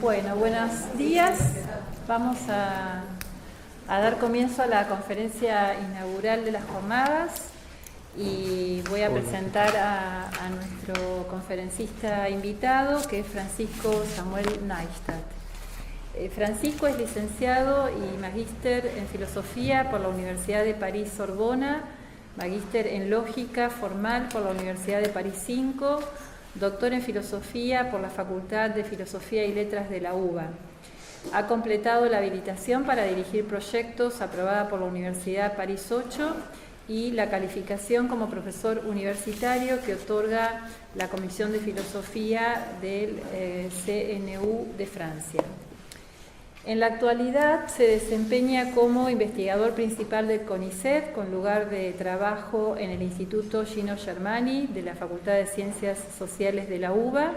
Bueno, buenos días. Vamos a dar comienzo a la conferencia inaugural de las jornadas y voy a presentar a nuestro conferencista invitado, que es Francisco Samuel Neistat. Francisco es licenciado y magíster en Filosofía por la Universidad de París-Sorbona, magíster en Lógica Formal por la Universidad de París 5, doctor en Filosofía por la Facultad de Filosofía y Letras de la UBA. Ha completado la habilitación para dirigir proyectos aprobada por la Universidad París 8 y la calificación como profesor universitario que otorga la Comisión de Filosofía del CNU de Francia. En la actualidad se desempeña como investigador principal del CONICET, con lugar de trabajo en el Instituto Gino Germani de la Facultad de Ciencias Sociales de la UBA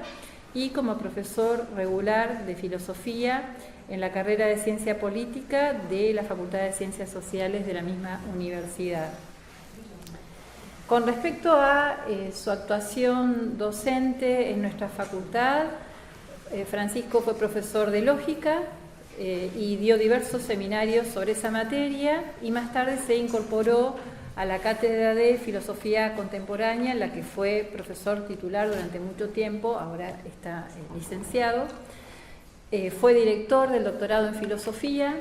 y como profesor regular de Filosofía en la carrera de Ciencia Política de la Facultad de Ciencias Sociales de la misma universidad. Con respecto a su actuación docente en nuestra facultad, Francisco fue profesor de Lógica y dio diversos seminarios sobre esa materia y más tarde se incorporó a la Cátedra de Filosofía Contemporánea, en la que fue profesor titular durante mucho tiempo, ahora está licenciado. Fue director del doctorado en Filosofía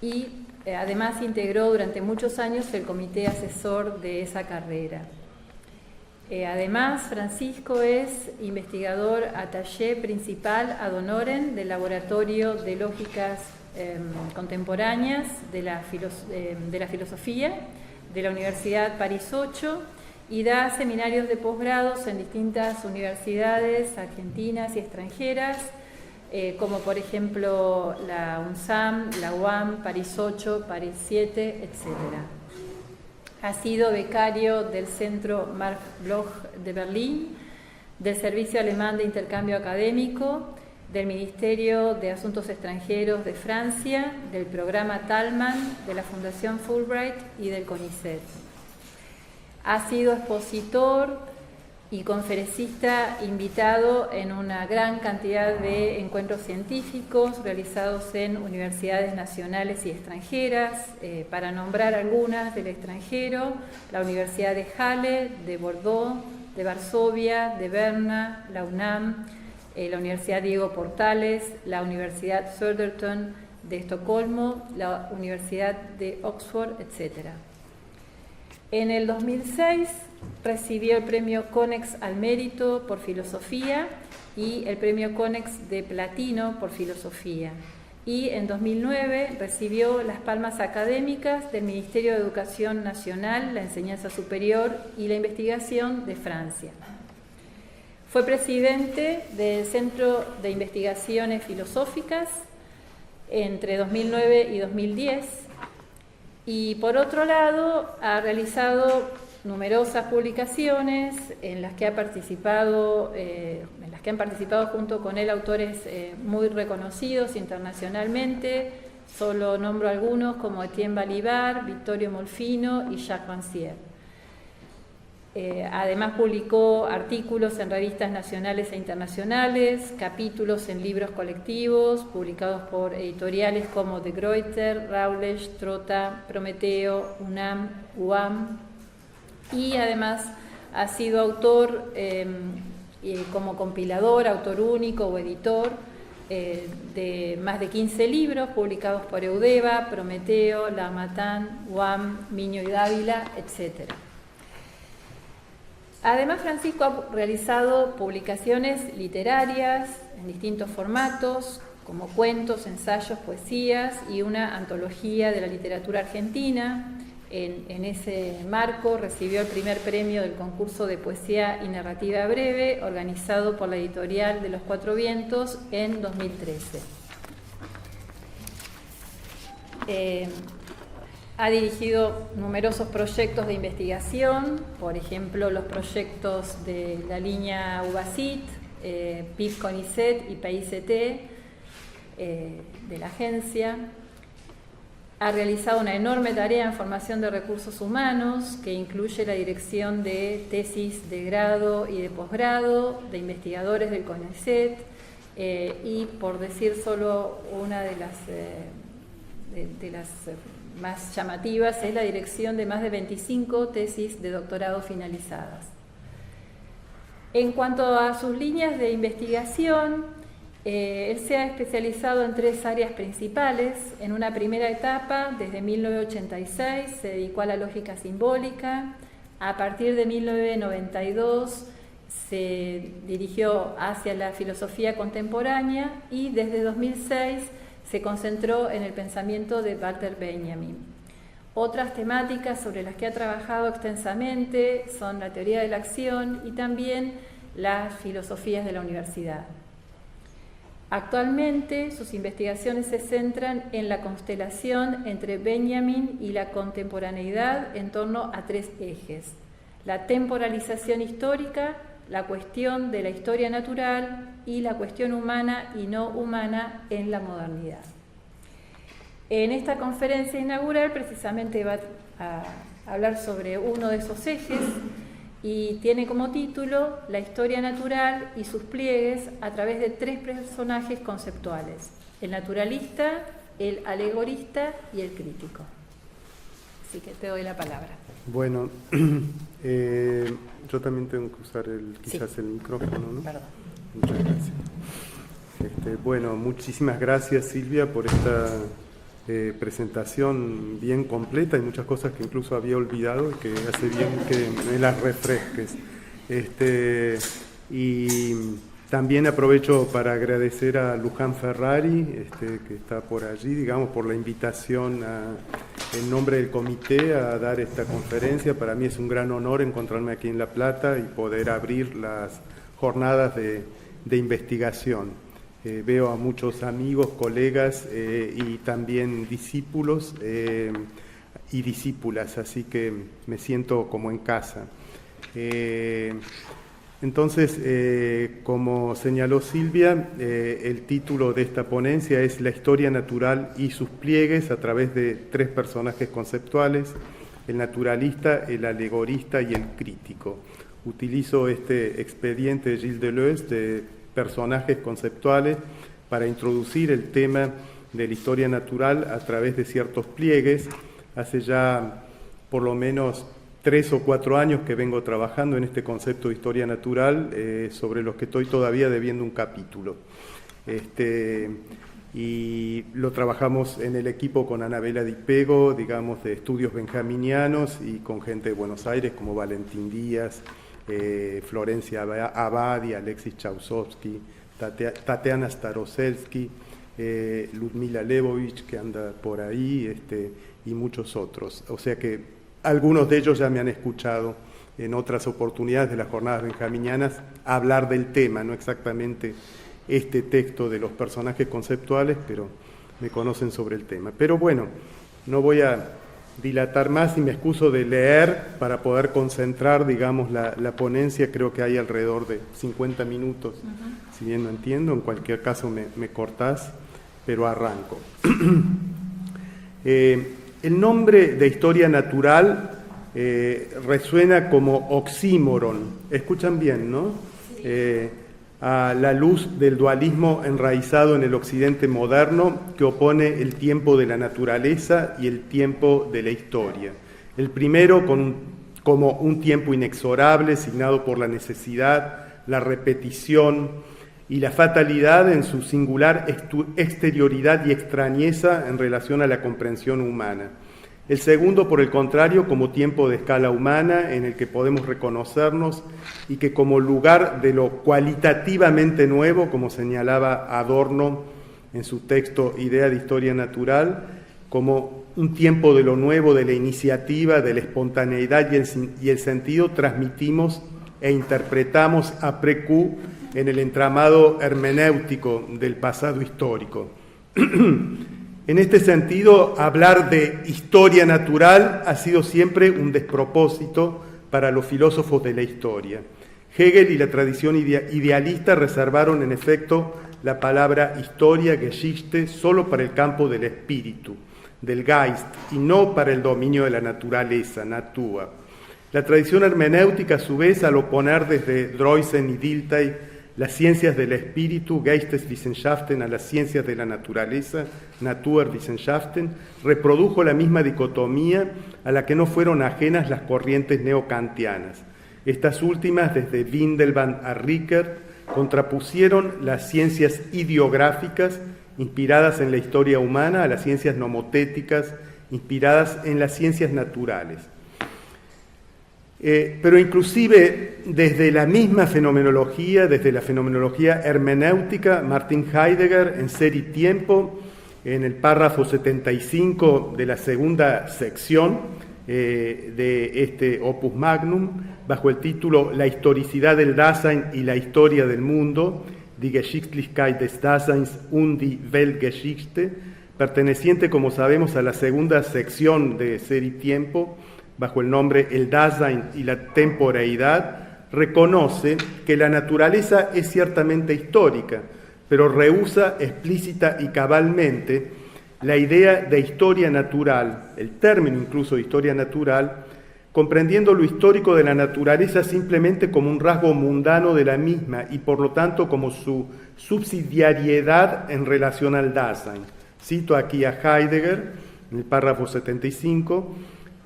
y además integró durante muchos años el comité asesor de esa carrera. Además, Francisco es investigador attaché principal ad honorem del Laboratorio de Lógicas Contemporáneas de la Filosofía de la Universidad París 8 y da seminarios de posgrados en distintas universidades argentinas y extranjeras, como por ejemplo la UNSAM, la UAM, París 8, París 7, etc. Ha sido becario del Centro Marc Bloch de Berlín, del Servicio Alemán de Intercambio Académico, del Ministerio de Asuntos Extranjeros de Francia, del Programa Thalmann, de la Fundación Fulbright y del CONICET. Ha sido expositor y conferencista invitado en una gran cantidad de encuentros científicos realizados en universidades nacionales y extranjeras, para nombrar algunas del extranjero: la Universidad de Halle, de Bordeaux, de Varsovia, de Berna, la UNAM, la Universidad Diego Portales, la Universidad Södertörn de Estocolmo, la Universidad de Oxford, etc. En el 2006 recibió el premio Konex al Mérito por Filosofía y el premio Konex de Platino por Filosofía. Y en 2009 recibió las palmas académicas del Ministerio de Educación Nacional, la Enseñanza Superior y la Investigación de Francia. Fue presidente del Centro de Investigaciones Filosóficas entre 2009 y 2010. Y por otro lado, ha realizado numerosas publicaciones en las que han participado junto con él autores muy reconocidos internacionalmente. Solo nombro algunos como Etienne Balibar, Vittorio Molfino y Jacques Rancière. Además publicó artículos en revistas nacionales e internacionales, capítulos en libros colectivos publicados por editoriales como De Gruyter, Routledge, Trotta, Prometeo, UNAM, UAM, y además ha sido autor como compilador, autor único o editor de más de 15 libros publicados por Eudeva, Prometeo, La Harmattan, UAM, Miño y Dávila, etc. Además, Francisco ha realizado publicaciones literarias en distintos formatos, como cuentos, ensayos, poesías y una antología de la literatura argentina. En ese marco recibió el primer premio del concurso de poesía y narrativa breve organizado por la editorial de Los Cuatro Vientos en 2013. Ha dirigido numerosos proyectos de investigación, por ejemplo, los proyectos de la línea UBACIT, PIB CONICET y PAICT de la agencia. Ha realizado una enorme tarea en formación de recursos humanos que incluye la dirección de tesis de grado y de posgrado, de investigadores del CONICET, y por decir solo una de las más llamativas, es la dirección de más de 25 tesis de doctorado finalizadas. En cuanto a sus líneas de investigación, él se ha especializado en 3 áreas principales. En una primera etapa, desde 1986, se dedicó a la lógica simbólica. A partir de 1992 se dirigió hacia la filosofía contemporánea y desde 2006 se concentró en el pensamiento de Walter Benjamin. Otras temáticas sobre las que ha trabajado extensamente son la teoría de la acción y también las filosofías de la universidad. Actualmente sus investigaciones se centran en la constelación entre Benjamin y la contemporaneidad en torno a 3 ejes: la temporalización histórica, la cuestión de la historia natural y la cuestión humana y no humana en la modernidad. En esta conferencia inaugural precisamente va a hablar sobre uno de esos ejes y tiene como título La historia natural y sus pliegues a través de 3 personajes conceptuales: el naturalista, el alegorista y el crítico. Así que te doy la palabra. Bueno, yo también tengo que usar quizás el micrófono, ¿no? Perdón. Muchas gracias. Bueno, muchísimas gracias, Silvia, por esta presentación bien completa. Hay muchas cosas que incluso había olvidado y que hace bien que me las refresques. Y también aprovecho para agradecer a Luján Ferrari, que está por allí, digamos, por la invitación en nombre del comité a dar esta conferencia. Para mí es un gran honor encontrarme aquí en La Plata y poder abrir las jornadas de investigación. Veo a muchos amigos, colegas y también discípulos y discípulas, así que me siento como en casa. Entonces, como señaló Silvia, el título de esta ponencia es La historia natural y sus pliegues a través de 3 personajes conceptuales: el naturalista, el alegorista y el crítico. Utilizo este expediente de Gilles Deleuze de personajes conceptuales para introducir el tema de la historia natural a través de ciertos pliegues. Hace ya por lo menos 3 o 4 años que vengo trabajando en este concepto de historia natural, sobre los que estoy todavía debiendo un capítulo. Y lo trabajamos en el equipo con Anabela Di Pego, digamos, de estudios benjaminianos, y con gente de Buenos Aires como Valentín Díaz, Florencia Abadi, Alexis Chausovsky, Tatiana Staroselsky, Ludmila Lebovich, que anda por ahí, y muchos otros. O sea que algunos de ellos ya me han escuchado en otras oportunidades de las jornadas benjaminianas hablar del tema, no exactamente este texto de los personajes conceptuales, pero me conocen sobre el tema. Pero bueno, no voy a dilatar más y me excuso de leer para poder concentrar, digamos, la ponencia. Creo que hay alrededor de 50 minutos, si bien no entiendo. En cualquier caso me cortás, pero arranco. El nombre de historia natural resuena como oxímoron. Escuchan bien, ¿no? Sí. A la luz del dualismo enraizado en el occidente moderno que opone el tiempo de la naturaleza y el tiempo de la historia. El primero como un tiempo inexorable, signado por la necesidad, la repetición y la fatalidad en su singular exterioridad y extrañeza en relación a la comprensión humana. El segundo, por el contrario, como tiempo de escala humana en el que podemos reconocernos y que como lugar de lo cualitativamente nuevo, como señalaba Adorno en su texto Idea de Historia Natural, como un tiempo de lo nuevo, de la iniciativa, de la espontaneidad y el sentido, transmitimos e interpretamos après coup en el entramado hermenéutico del pasado histórico. En este sentido, hablar de historia natural ha sido siempre un despropósito para los filósofos de la historia. Hegel y la tradición idealista reservaron, en efecto, la palabra historia, Geschichte, solo para el campo del espíritu, del Geist, y no para el dominio de la naturaleza, Natur. La tradición hermenéutica, a su vez, al oponer desde Droysen y Dilthey las ciencias del espíritu, Geisteswissenschaften, a las ciencias de la naturaleza, Naturwissenschaften, reprodujo la misma dicotomía a la que no fueron ajenas las corrientes neokantianas. Estas últimas, desde Windelband a Rickert, contrapusieron las ciencias ideográficas inspiradas en la historia humana a las ciencias nomotéticas inspiradas en las ciencias naturales. Pero inclusive desde la misma fenomenología, desde la fenomenología hermenéutica, Martin Heidegger en Ser y Tiempo, en el párrafo 75 de la segunda sección de este Opus Magnum, bajo el título La historicidad del Dasein y la historia del mundo, Die Geschichtlichkeit des Daseins und die Weltgeschichte, perteneciente, como sabemos, a la segunda sección de Ser y Tiempo, bajo el nombre El Dasein y la temporeidad, reconoce que la naturaleza es ciertamente histórica, pero rehúsa explícita y cabalmente la idea de historia natural, el término incluso de historia natural, comprendiendo lo histórico de la naturaleza simplemente como un rasgo mundano de la misma y por lo tanto como su subsidiariedad en relación al Dasein. Cito aquí a Heidegger en el párrafo 75,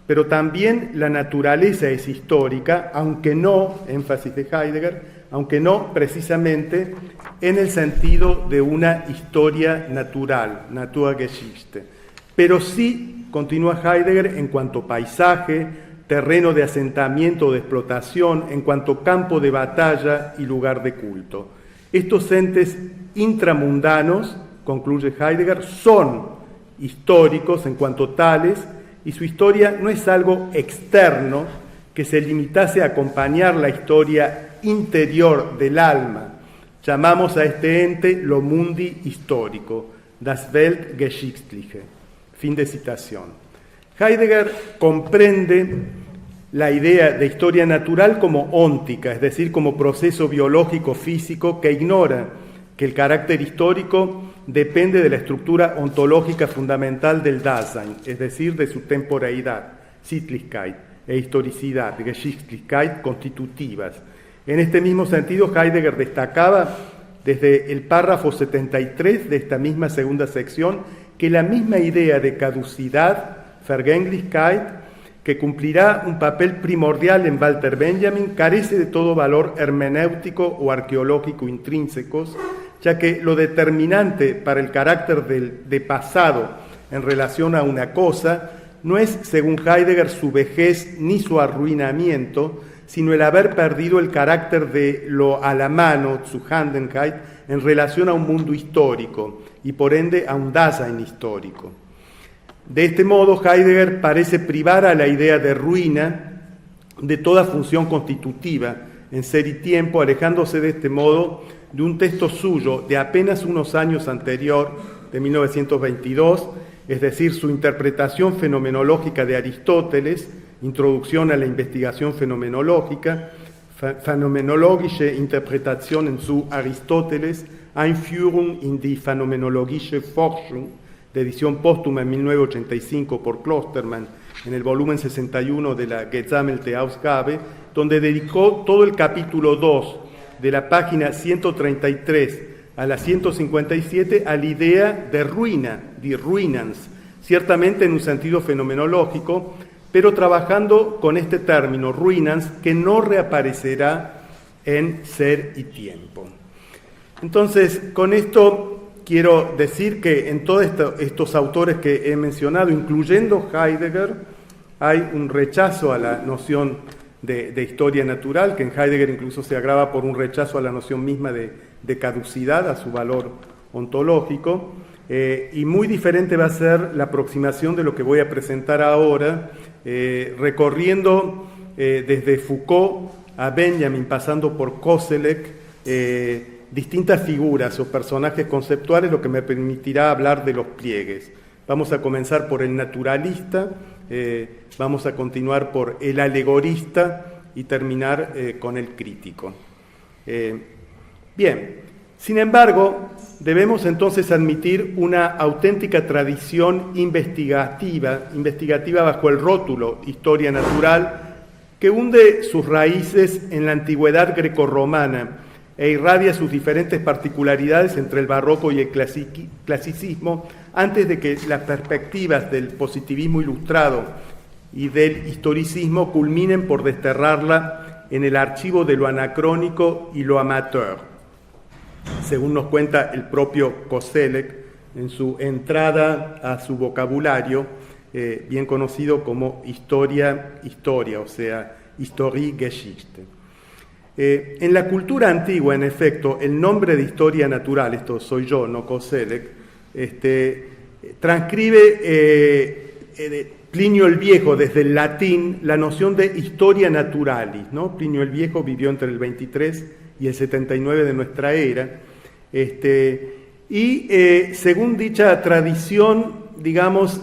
pero también la naturaleza es histórica, aunque no, énfasis de Heidegger, aunque no precisamente en el sentido de una historia natural, Naturgeschichte, pero sí, continúa Heidegger, en cuanto paisaje, terreno de asentamiento o de explotación, en cuanto campo de batalla y lugar de culto. Estos entes intramundanos, concluye Heidegger, son históricos en cuanto tales, y su historia no es algo externo que se limitase a acompañar la historia interior del alma. Llamamos a este ente lo mundi histórico, das Weltgeschichtliche. Fin de citación. Heidegger comprende la idea de historia natural como óntica, es decir, como proceso biológico físico que ignora que el carácter histórico depende de la estructura ontológica fundamental del Dasein, es decir, de su temporeidad, Sittlichkeit, e historicidad, Geschichtlichkeit, constitutivas. En este mismo sentido, Heidegger destacaba desde el párrafo 73 de esta misma segunda sección que la misma idea de caducidad, Vergänglichkeit, que cumplirá un papel primordial en Walter Benjamin, carece de todo valor hermenéutico o arqueológico intrínsecos, ya que lo determinante para el carácter de pasado en relación a una cosa no es, según Heidegger, su vejez ni su arruinamiento, sino el haber perdido el carácter de lo a la mano, zu Handenkeit, en relación a un mundo histórico y por ende a un Dasein histórico. De este modo, Heidegger parece privar a la idea de ruina de toda función constitutiva en Ser y Tiempo, alejándose de este modo de un texto suyo de apenas unos años anterior, de 1922, es decir, su interpretación fenomenológica de Aristóteles, Introducción a la investigación fenomenológica, Phänomenologische Interpretationen zu Aristóteles, Einführung in die phänomenologische Forschung, de edición póstuma en 1985 por Klosterman, en el volumen 61 de la Gesammelte Ausgabe, donde dedicó todo el capítulo 2 de la página 133 a la 157 a la idea de ruina, die Ruinans, ciertamente en un sentido fenomenológico, pero trabajando con este término, ruinans, que no reaparecerá en Ser y Tiempo. Entonces, con esto quiero decir que en todos estos autores que he mencionado, incluyendo Heidegger, hay un rechazo a la noción de historia natural, que en Heidegger incluso se agrava por un rechazo a la noción misma de caducidad, a su valor ontológico, y muy diferente va a ser la aproximación de lo que voy a presentar ahora, recorriendo desde Foucault a Benjamin, pasando por Koselleck, distintas figuras o personajes conceptuales, lo que me permitirá hablar de los pliegues. Vamos a comenzar por el naturalista, vamos a continuar por el alegorista y terminar con el crítico. Bien, sin embargo, debemos entonces admitir una auténtica tradición investigativa bajo el rótulo historia natural, que hunde sus raíces en la antigüedad grecorromana e irradia sus diferentes particularidades entre el barroco y el clasicismo antes de que las perspectivas del positivismo ilustrado y del historicismo culminen por desterrarla en el archivo de lo anacrónico y lo amateur, según nos cuenta el propio Koselleck en su entrada a su vocabulario, bien conocido como historia, o sea, Historiegeschichte. En la cultura antigua, en efecto, el nombre de historia natural, esto soy yo, no Koselleck, transcribe Plinio el Viejo desde el latín la noción de historia naturalis, ¿no? Plinio el Viejo vivió entre el 23 y el 79 de nuestra era, según dicha tradición, digamos,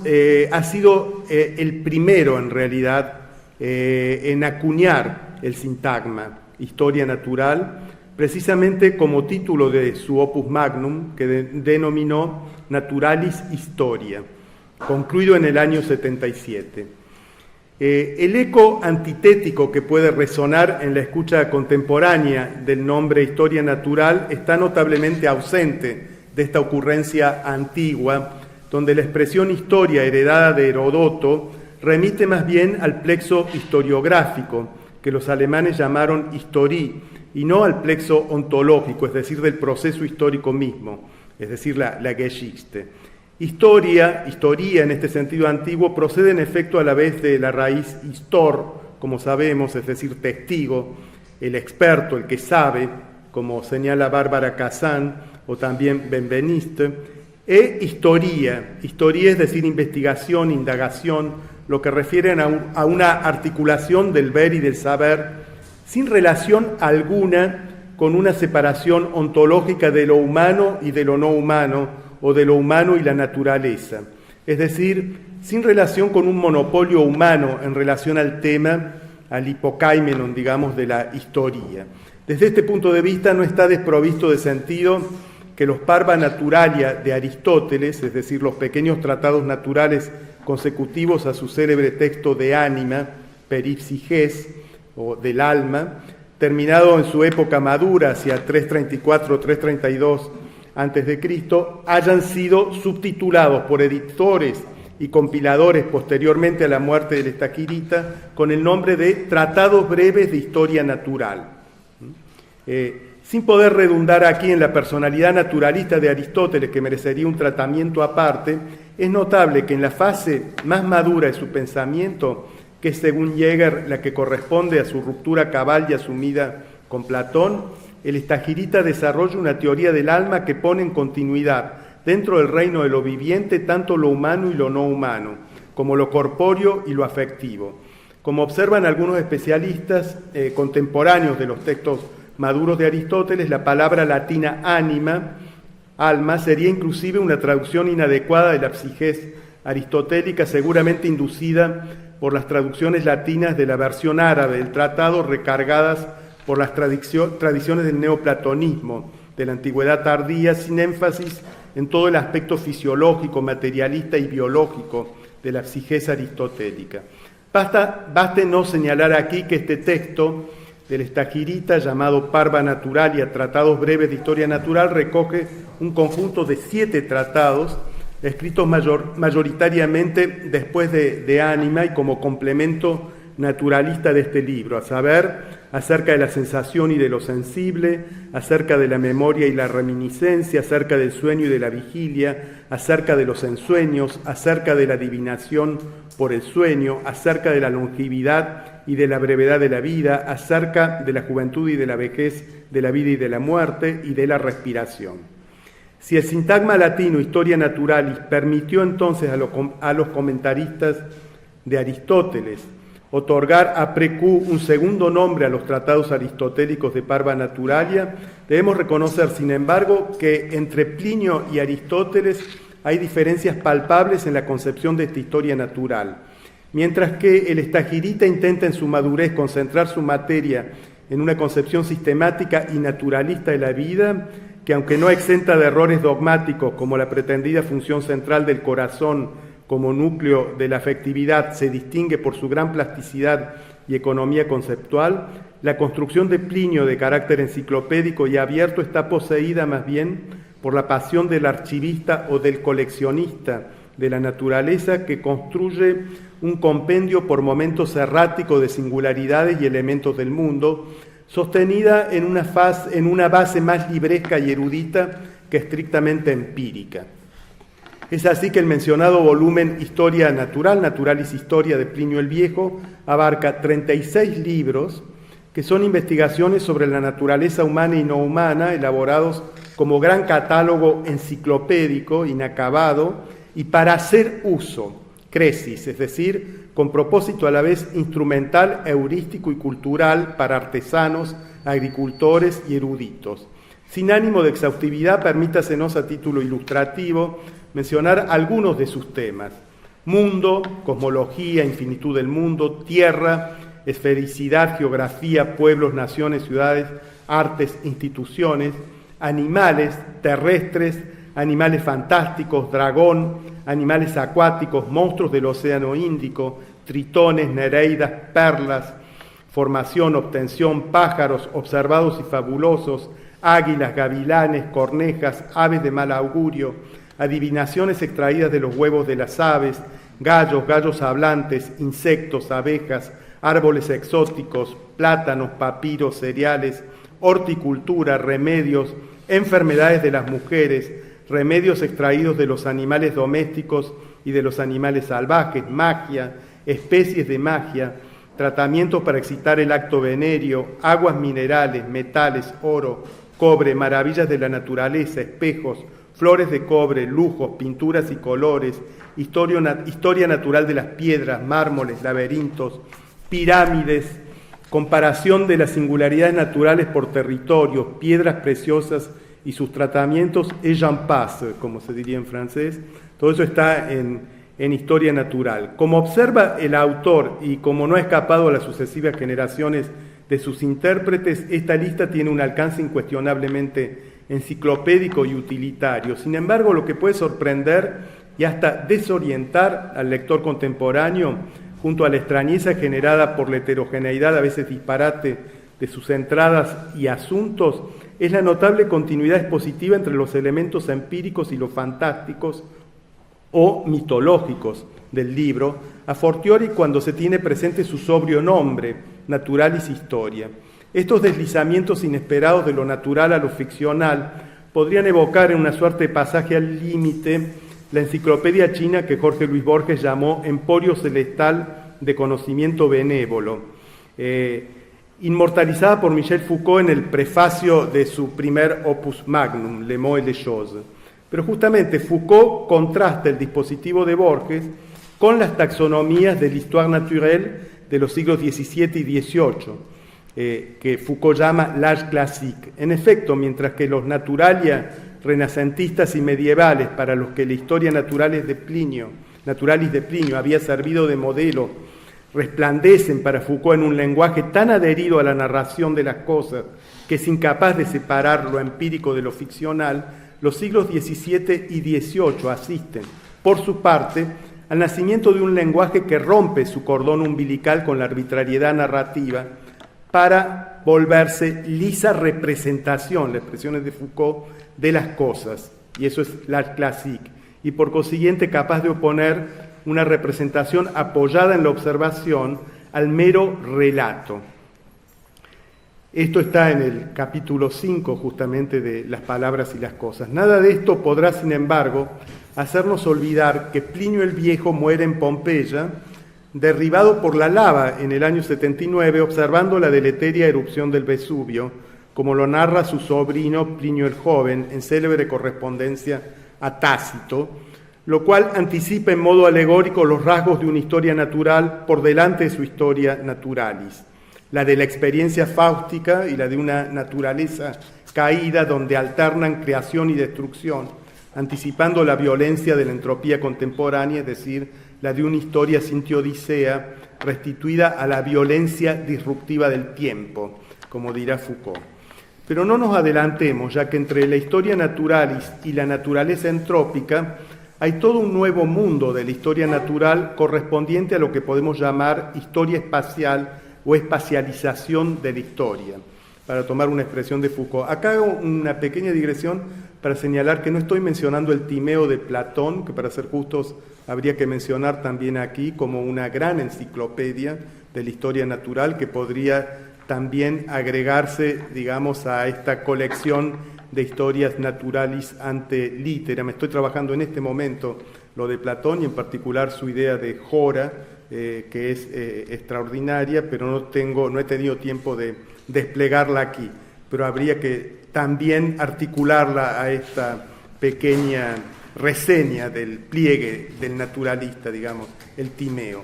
ha sido el primero en realidad en acuñar el sintagma historia natural, precisamente como título de su opus magnum, que denominó Naturalis Historia, concluido en el año 77. El eco antitético que puede resonar en la escucha contemporánea del nombre historia natural está notablemente ausente de esta ocurrencia antigua, donde la expresión historia heredada de Herodoto remite más bien al plexo historiográfico, que los alemanes llamaron Historie, y no al plexo ontológico, es decir, del proceso histórico mismo, es decir, la Geschichte. Historia en este sentido antiguo, procede en efecto a la vez de la raíz histor, como sabemos, es decir, testigo, el experto, el que sabe, como señala Bárbara Kazan o también Benveniste, e historia, es decir, investigación, indagación, lo que refieren a una articulación del ver y del saber, sin relación alguna con una separación ontológica de lo humano y de lo no humano, o de lo humano y la naturaleza, es decir, sin relación con un monopolio humano en relación al tema, al hipokaimenon, digamos, de la historia. Desde este punto de vista no está desprovisto de sentido que los Parva Naturalia de Aristóteles, es decir, los pequeños tratados naturales consecutivos a su célebre texto de ánima, peripsiges, o del alma, terminado en su época madura, hacia 334-332 a.C., hayan sido subtitulados por editores y compiladores posteriormente a la muerte del Estagirita con el nombre de Tratados Breves de Historia Natural. Sin poder redundar aquí en la personalidad naturalista de Aristóteles, que merecería un tratamiento aparte, es notable que en la fase más madura de su pensamiento, que es según Jäger la que corresponde a su ruptura cabal y asumida con Platón, el Estagirita desarrolla una teoría del alma que pone en continuidad dentro del reino de lo viviente tanto lo humano y lo no humano, como lo corpóreo y lo afectivo. Como observan algunos especialistas contemporáneos de los textos maduros de Aristóteles, la palabra latina ánima, alma, sería inclusive una traducción inadecuada de la psiges aristotélica, seguramente inducida por las traducciones latinas de la versión árabe del tratado, recargadas por las tradiciones del neoplatonismo de la antigüedad tardía, sin énfasis en todo el aspecto fisiológico, materialista y biológico de la psiges aristotélica. Baste no señalar aquí que este texto del Estagirita, llamado Parva Naturalia, Tratados Breves de Historia Natural, recoge un conjunto de 7 tratados escritos mayoritariamente después de Ánima y como complemento naturalista de este libro, a saber, acerca de la sensación y de lo sensible, acerca de la memoria y la reminiscencia, acerca del sueño y de la vigilia, acerca de los ensueños, acerca de la adivinación por el sueño, acerca de la longevidad y de la brevedad de la vida, acerca de la juventud y de la vejez, de la vida y de la muerte, y de la respiración. Si el sintagma latino Historia Naturalis permitió entonces a los comentaristas de Aristóteles otorgar a precu un segundo nombre a los tratados aristotélicos de Parva Naturalia, debemos reconocer, sin embargo, que entre Plinio y Aristóteles hay diferencias palpables en la concepción de esta historia natural. Mientras que el Estagirita intenta en su madurez concentrar su materia en una concepción sistemática y naturalista de la vida, que aunque no exenta de errores dogmáticos como la pretendida función central del corazón como núcleo de la afectividad, se distingue por su gran plasticidad y economía conceptual, la construcción de Plinio de carácter enciclopédico y abierto está poseída más bien por la pasión del archivista o del coleccionista de la naturaleza que construye un compendio por momentos errático de singularidades y elementos del mundo, sostenida en una base más libresca y erudita que estrictamente empírica. Es así que el mencionado volumen Historia Natural, Naturalis Historia de Plinio el Viejo, abarca 36 libros que son investigaciones sobre la naturaleza humana y no humana, elaborados como gran catálogo enciclopédico, inacabado, y para hacer uso, cresis, es decir, con propósito a la vez instrumental, heurístico y cultural para artesanos, agricultores y eruditos. Sin ánimo de exhaustividad, permítasenos a título ilustrativo mencionar algunos de sus temas: mundo, cosmología, infinitud del mundo, tierra, esfericidad, geografía, pueblos, naciones, ciudades, artes, instituciones, animales terrestres, animales fantásticos, dragón, animales acuáticos, monstruos del océano Índico, tritones, nereidas, perlas, formación, obtención, pájaros observados y fabulosos, águilas, gavilanes, cornejas, aves de mal augurio, adivinaciones extraídas de los huevos de las aves, gallos hablantes, insectos, abejas, árboles exóticos, plátanos, papiros, cereales, horticultura, remedios, enfermedades de las mujeres, remedios extraídos de los animales domésticos y de los animales salvajes, magia, especies de magia, tratamientos para excitar el acto venéreo, aguas minerales, metales, oro, cobre, maravillas de la naturaleza, espejos, flores de cobre, lujos, pinturas y colores, historia natural de las piedras, mármoles, laberintos, pirámides, comparación de las singularidades naturales por territorios, piedras preciosas y sus tratamientos, et j'en passe, como se diría en francés. Todo eso está en Historia Natural. Como observa el autor y como no ha escapado a las sucesivas generaciones de sus intérpretes, esta lista tiene un alcance incuestionablemente enciclopédico y utilitario. Sin embargo, lo que puede sorprender y hasta desorientar al lector contemporáneo, junto a la extrañeza generada por la heterogeneidad, a veces disparate, de sus entradas y asuntos, es la notable continuidad expositiva entre los elementos empíricos y los fantásticos o mitológicos del libro, a fortiori cuando se tiene presente su sobrio nombre, Naturalis Historia. Estos deslizamientos inesperados de lo natural a lo ficcional podrían evocar en una suerte de pasaje al límite la enciclopedia china que Jorge Luis Borges llamó Emporio Celestal de Conocimiento Benévolo, inmortalizada por Michel Foucault en el prefacio de su primer opus magnum, Les mots et les choses. Pero justamente Foucault contrasta el dispositivo de Borges con las taxonomías de l'histoire naturelle de los siglos XVII y XVIII, que Foucault llama l'âge classique. En efecto, mientras que los naturalia renacentistas y medievales, para los que la historia naturalis de Plinio había servido de modelo, resplandecen para Foucault en un lenguaje tan adherido a la narración de las cosas que es incapaz de separar lo empírico de lo ficcional, los siglos XVII y XVIII asisten, por su parte, al nacimiento de un lenguaje que rompe su cordón umbilical con la arbitrariedad narrativa para volverse lisa representación, la expresión es de Foucault, de las cosas, y eso es l'art classique, y por consiguiente capaz de oponer una representación apoyada en la observación al mero relato. Esto está en el capítulo 5 justamente de Las palabras y las cosas. Nada de esto podrá, sin embargo, hacernos olvidar que Plinio el Viejo muere en Pompeya, derribado por la lava en el año 79, observando la deletérea erupción del Vesubio, como lo narra su sobrino Plinio el Joven en célebre correspondencia a Tácito, lo cual anticipa en modo alegórico los rasgos de una historia natural por delante de su historia naturalis, la de la experiencia fáustica y la de una naturaleza caída donde alternan creación y destrucción, anticipando la violencia de la entropía contemporánea, es decir, la de una historia sin teodicea, restituida a la violencia disruptiva del tiempo, como dirá Foucault. Pero no nos adelantemos, ya que entre la historia naturalis y la naturaleza entrópica hay todo un nuevo mundo de la historia natural correspondiente a lo que podemos llamar historia espacial o espacialización de la historia, para tomar una expresión de Foucault. Acá hago una pequeña digresión para señalar que no estoy mencionando el Timeo de Platón, que para ser justos habría que mencionar también aquí como una gran enciclopedia de la historia natural que podría también agregarse, digamos, a esta colección de historias naturalis ante litteram. Estoy trabajando en este momento lo de Platón y en particular su idea de Hora, que es extraordinaria, pero no he tenido tiempo de desplegarla aquí, pero habría que también articularla a esta pequeña reseña del pliegue del naturalista, digamos, el Timeo.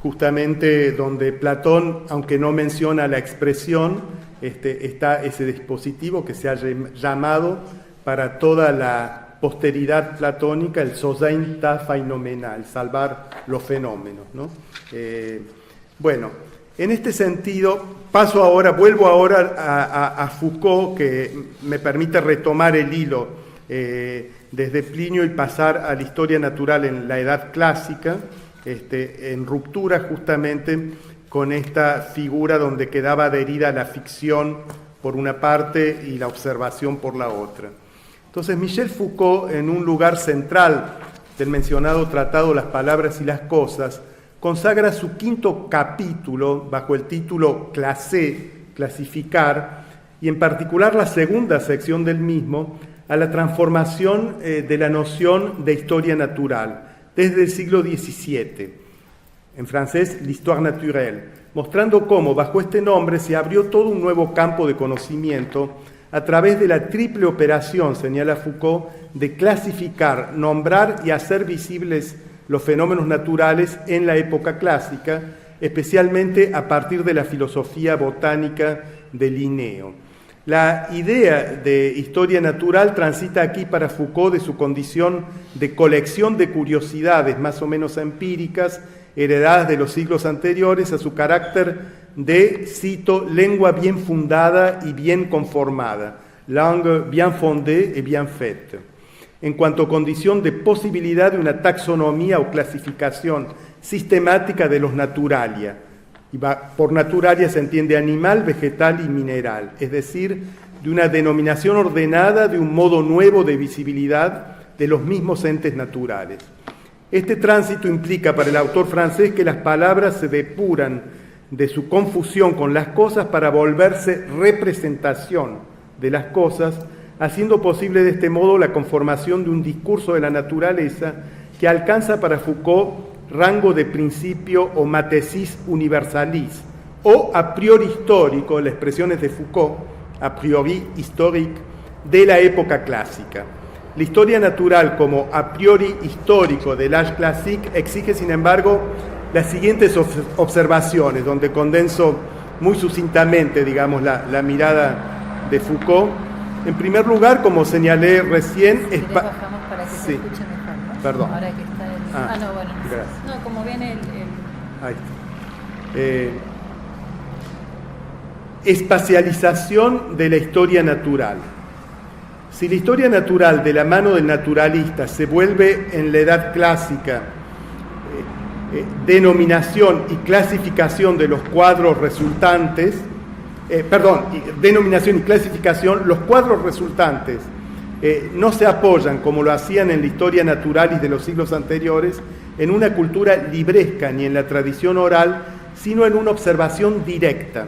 Justamente donde Platón, aunque no menciona la expresión, está ese dispositivo que se ha llamado para toda la posteridad platónica el Sosein ta phenomenal, salvar los fenómenos, ¿no? Bueno, en este sentido, vuelvo ahora a Foucault, que me permite retomar el hilo desde Plinio y pasar a la historia natural en la Edad Clásica, en ruptura justamente con esta figura donde quedaba adherida la ficción por una parte y la observación por la otra. Entonces, Michel Foucault, en un lugar central del mencionado tratado Las Palabras y las Cosas, consagra su quinto capítulo bajo el título Classé, clasificar, y en particular la segunda sección del mismo, a la transformación de la noción de historia natural desde el siglo XVII, en francés l'histoire naturelle, mostrando cómo bajo este nombre se abrió todo un nuevo campo de conocimiento a través de la triple operación, señala Foucault, de clasificar, nombrar y hacer visibles los fenómenos naturales en la época clásica, especialmente a partir de la filosofía botánica de Linneo. La idea de historia natural transita aquí para Foucault de su condición de colección de curiosidades más o menos empíricas, heredadas de los siglos anteriores, a su carácter de, cito, lengua bien fundada y bien conformada, langue bien fondée et bien faite, en cuanto a condición de posibilidad de una taxonomía o clasificación sistemática de los naturalia. Y por naturalia se entiende animal, vegetal y mineral, es decir, de una denominación ordenada de un modo nuevo de visibilidad de los mismos entes naturales. Este tránsito implica para el autor francés que las palabras se depuran de su confusión con las cosas para volverse representación de las cosas, haciendo posible de este modo la conformación de un discurso de la naturaleza que alcanza para Foucault rango de principio o matesis universalis, o a priori histórico, la expresión es de Foucault, a priori historique, de la época clásica. La historia natural como a priori histórico del âge classique exige, sin embargo, las siguientes observaciones, donde condenso muy sucintamente, digamos, la mirada de Foucault. En primer lugar, como señalé recién... bajamos para que se escuche mejor, ¿no? Perdón. Ahora que está el... no, bueno. Gracias. No, como viene el... Ahí está. Espacialización de la historia natural. Si la historia natural de la mano del naturalista se vuelve en la Edad Clásica denominación y clasificación de los cuadros resultantes, denominación y clasificación, los cuadros resultantes no se apoyan, como lo hacían en la historia naturalis de los siglos anteriores, en una cultura libresca ni en la tradición oral, sino en una observación directa,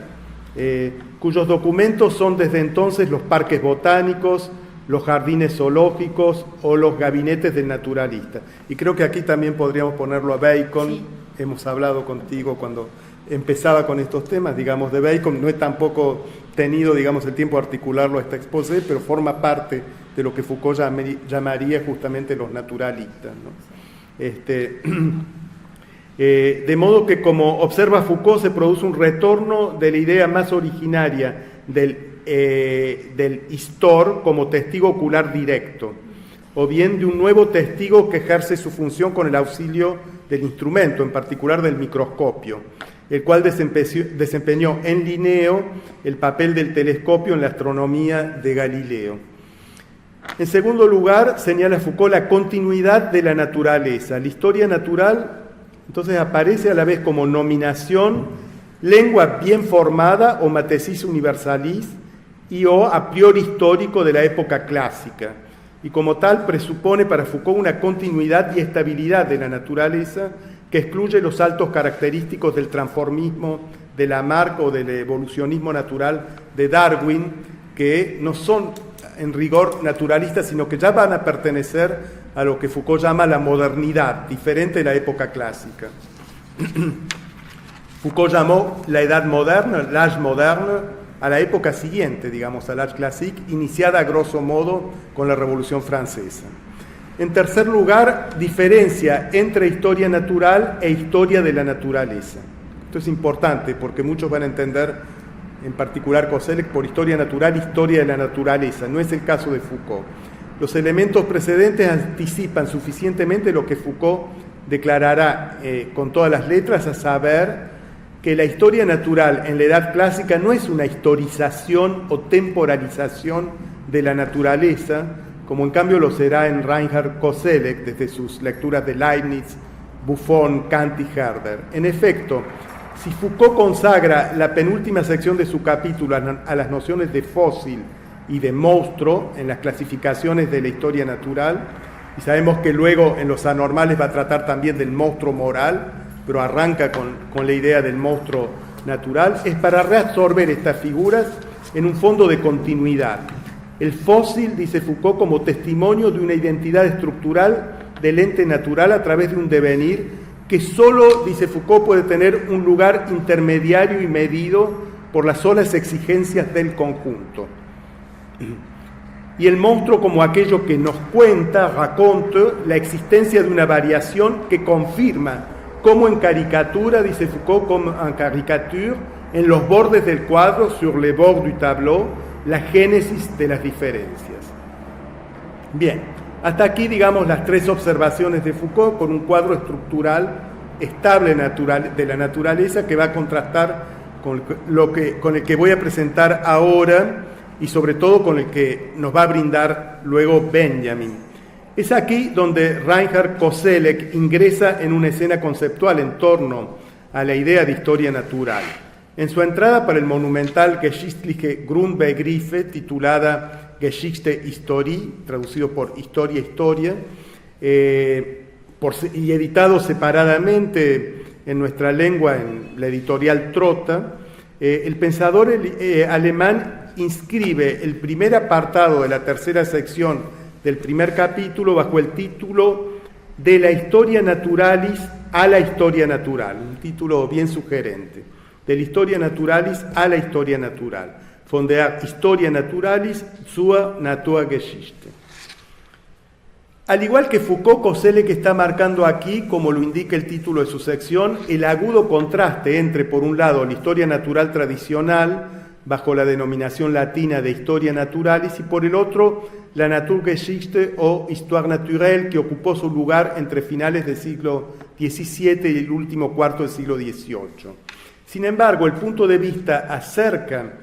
cuyos documentos son desde entonces los parques botánicos, los jardines zoológicos o los gabinetes del naturalista. Y creo que aquí también podríamos ponerlo a Bacon. Sí. Hemos hablado contigo cuando empezaba con estos temas, digamos, de Bacon. No he tampoco tenido, digamos, el tiempo de articularlo a esta exposé, pero forma parte de lo que Foucault llamaría justamente los naturalistas, ¿no? De modo que, como observa Foucault, se produce un retorno de la idea más originaria del histor como testigo ocular directo, o bien de un nuevo testigo que ejerce su función con el auxilio del instrumento, en particular del microscopio, el cual desempeñó en Linneo el papel del telescopio en la astronomía de Galileo. En segundo lugar, señala Foucault la continuidad de la naturaleza. La historia natural Entonces aparece a la vez como nominación lengua bien formada o matesis universalis y o a priori histórico de la época clásica, y como tal presupone para Foucault una continuidad y estabilidad de la naturaleza que excluye los saltos característicos del transformismo de Lamarck o del evolucionismo natural de Darwin, que no son en rigor naturalistas, sino que ya van a pertenecer a lo que Foucault llama la modernidad, diferente de la época clásica. Foucault llamó la edad moderna, l'âge moderne, a la época siguiente, digamos, al âge classique, iniciada a grosso modo con la Revolución Francesa. En tercer lugar, diferencia entre historia natural e historia de la naturaleza. Esto es importante porque muchos van a entender, en particular Koselleck, por historia natural, historia de la naturaleza. No es el caso de Foucault. Los elementos precedentes anticipan suficientemente lo que Foucault declarará con todas las letras, a saber que la historia natural en la edad clásica no es una historización o temporalización de la naturaleza, como en cambio lo será en Reinhard Koselleck desde sus lecturas de Leibniz, Buffon, Kant y Herder. En efecto, si Foucault consagra la penúltima sección de su capítulo a las nociones de fósil y de monstruo en las clasificaciones de la historia natural, y sabemos que luego en los anormales va a tratar también del monstruo moral, pero arranca con la idea del monstruo natural, es para reabsorber estas figuras en un fondo de continuidad. El fósil, dice Foucault, como testimonio de una identidad estructural del ente natural a través de un devenir que solo, dice Foucault, puede tener un lugar intermediario y medido por las solas exigencias del conjunto. Y el monstruo como aquello que nos cuenta, raconte, la existencia de una variación que confirma, como en caricatura, dice Foucault, como en caricature, en los bordes del cuadro, sur les bords du tableau, la génesis de las diferencias. Bien, hasta aquí, digamos, las tres observaciones de Foucault con un cuadro estructural estable de la naturaleza que va a contrastar con el que voy a presentar ahora y sobre todo con el que nos va a brindar luego Benjamin. Es aquí donde Reinhard Koselleck ingresa en una escena conceptual en torno a la idea de historia natural. En su entrada para el monumental Geschichtliche Grundbegriffe, titulada Geschichte-Historie, traducido por Historia, y editado separadamente en nuestra lengua en la editorial Trotta, el pensador alemán inscribe el primer apartado de la tercera sección del primer capítulo bajo el título De la Historia Naturalis a la Historia Natural, un título bien sugerente. De la Historia Naturalis a la Historia Natural. Von der Historia Naturalis zur Naturgeschichte. Al igual que Foucault, Koselleck está marcando aquí, como lo indica el título de su sección, el agudo contraste entre, por un lado, la historia natural tradicional, bajo la denominación latina de Historia Naturalis, y por el otro, la Naturgeschichte o Histoire Naturelle, que ocupó su lugar entre finales del siglo XVII y el último cuarto del siglo XVIII. Sin embargo, el punto de vista acerca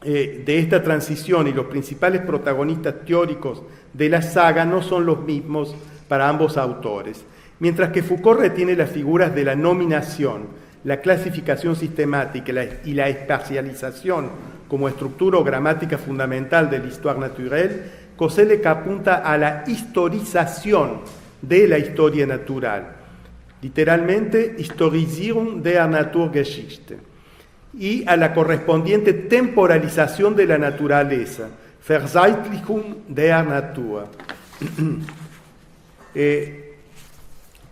de esta transición y los principales protagonistas teóricos de la saga no son los mismos para ambos autores. Mientras que Foucault retiene las figuras de la nominación, la clasificación sistemática y la espacialización como estructura o gramática fundamental de l'histoire naturelle, Koselleck apunta a la historización de la historia natural, literalmente Historisierung der Naturgeschichte, y a la correspondiente temporalización de la naturaleza, Verzeitlichung der Natur.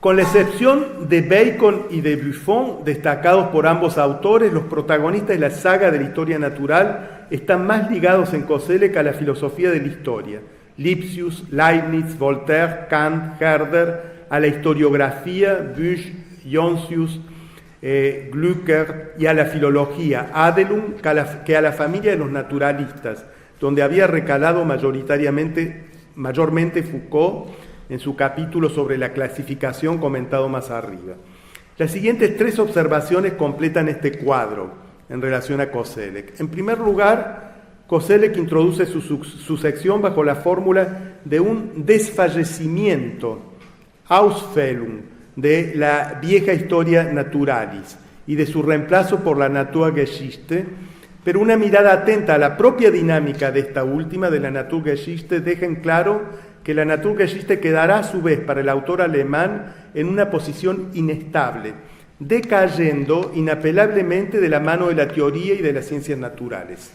Con la excepción de Bacon y de Buffon, destacados por ambos autores, los protagonistas de la saga de la historia natural están más ligados en Koselleck a la filosofía de la historia. Lipsius, Leibniz, Voltaire, Kant, Herder, a la historiografía, Busch, Joncius, Glücker, y a la filología, Adelung, que a la familia de los naturalistas, donde había recalado mayormente Foucault, en su capítulo sobre la clasificación comentado más arriba. Las siguientes tres observaciones completan este cuadro en relación a Koselleck. En primer lugar, Koselleck introduce su sección bajo la fórmula de un desfallecimiento, Ausfällung, de la vieja historia naturalis y de su reemplazo por la Naturgeschichte, pero una mirada atenta a la propia dinámica de esta última, de la Naturgeschichte, deja en claro que la Naturgeschichte quedará a su vez para el autor alemán en una posición inestable, decayendo inapelablemente de la mano de la teoría y de las ciencias naturales.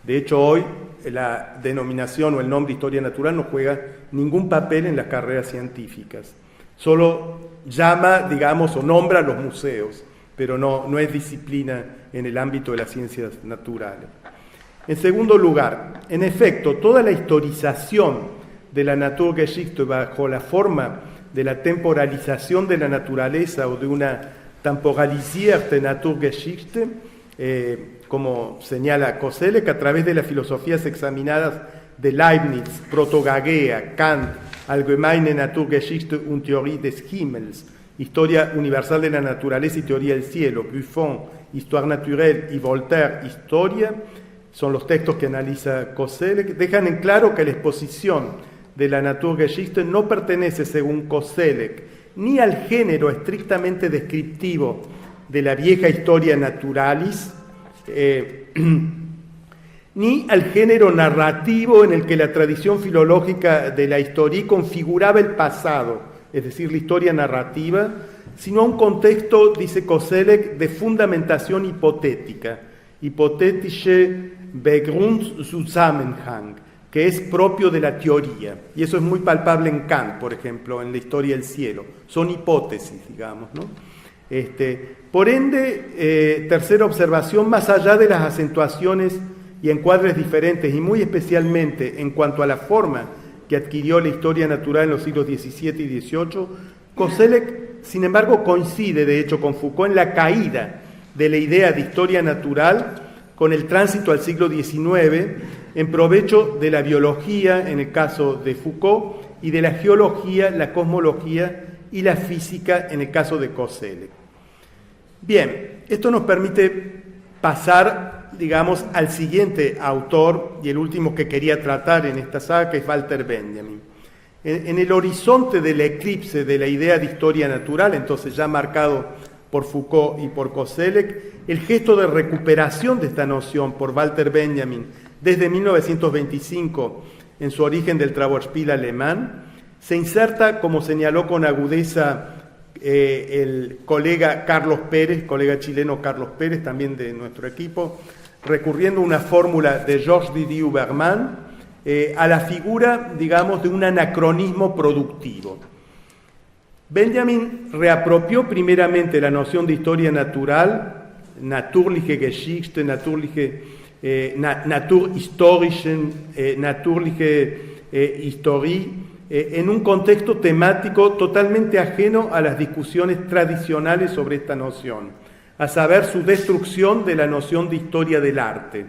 De hecho, hoy la denominación o el nombre historia natural no juega ningún papel en las carreras científicas. Solo llama, digamos, o nombra a los museos, pero no es disciplina en el ámbito de las ciencias naturales. En segundo lugar, en efecto, toda la historización de la Naturgeschichte bajo la forma de la temporalización de la naturaleza o de una temporalisierte Naturgeschichte, como señala Koselleck, a través de las filosofías examinadas de Leibniz, Proto-Gagea, Kant, Allgemeine Naturgeschichte und Theorie des Himmels, Historia Universal de la Naturaleza y Teoría del Cielo, Buffon, Histoire Naturelle y Voltaire, Historia, son los textos que analiza Koselleck, dejan en claro que la exposición de la Naturgeschichte no pertenece, según Koselleck, ni al género estrictamente descriptivo de la vieja historia naturalis, ni al género narrativo en el que la tradición filológica de la historia configuraba el pasado, es decir, la historia narrativa, sino a un contexto, dice Koselleck, de fundamentación hipotética, hipothetische Begrundzusammenhang, que es propio de la teoría, y eso es muy palpable en Kant, por ejemplo, en la historia del cielo. Son hipótesis, digamos, ¿no? Por ende, tercera observación, más allá de las acentuaciones y encuadres diferentes, y muy especialmente en cuanto a la forma que adquirió la historia natural en los siglos XVII y XVIII, Koselleck, sin embargo, coincide, de hecho, con Foucault en la caída de la idea de historia natural con el tránsito al siglo XIX, en provecho de la biología, en el caso de Foucault, y de la geología, la cosmología y la física, en el caso de Koselleck. Bien, esto nos permite pasar, digamos, al siguiente autor, y el último que quería tratar en esta saga, que es Walter Benjamin. En el horizonte del eclipse de la idea de historia natural, entonces ya marcado por Foucault y por Koselleck, el gesto de recuperación de esta noción por Walter Benjamin desde 1925 en su origen del Trauerspiel alemán, se inserta, como señaló con agudeza el colega Carlos Pérez, colega chileno Carlos Pérez, también de nuestro equipo, recurriendo a una fórmula de Georges Didier Huberman, a la figura, digamos, de un anacronismo productivo. Benjamin reapropió primeramente la noción de historia natural, Naturliche Geschichte, Naturhistorischen, Naturliche Historie, en un contexto temático totalmente ajeno a las discusiones tradicionales sobre esta noción, a saber, su destrucción de la noción de historia del arte,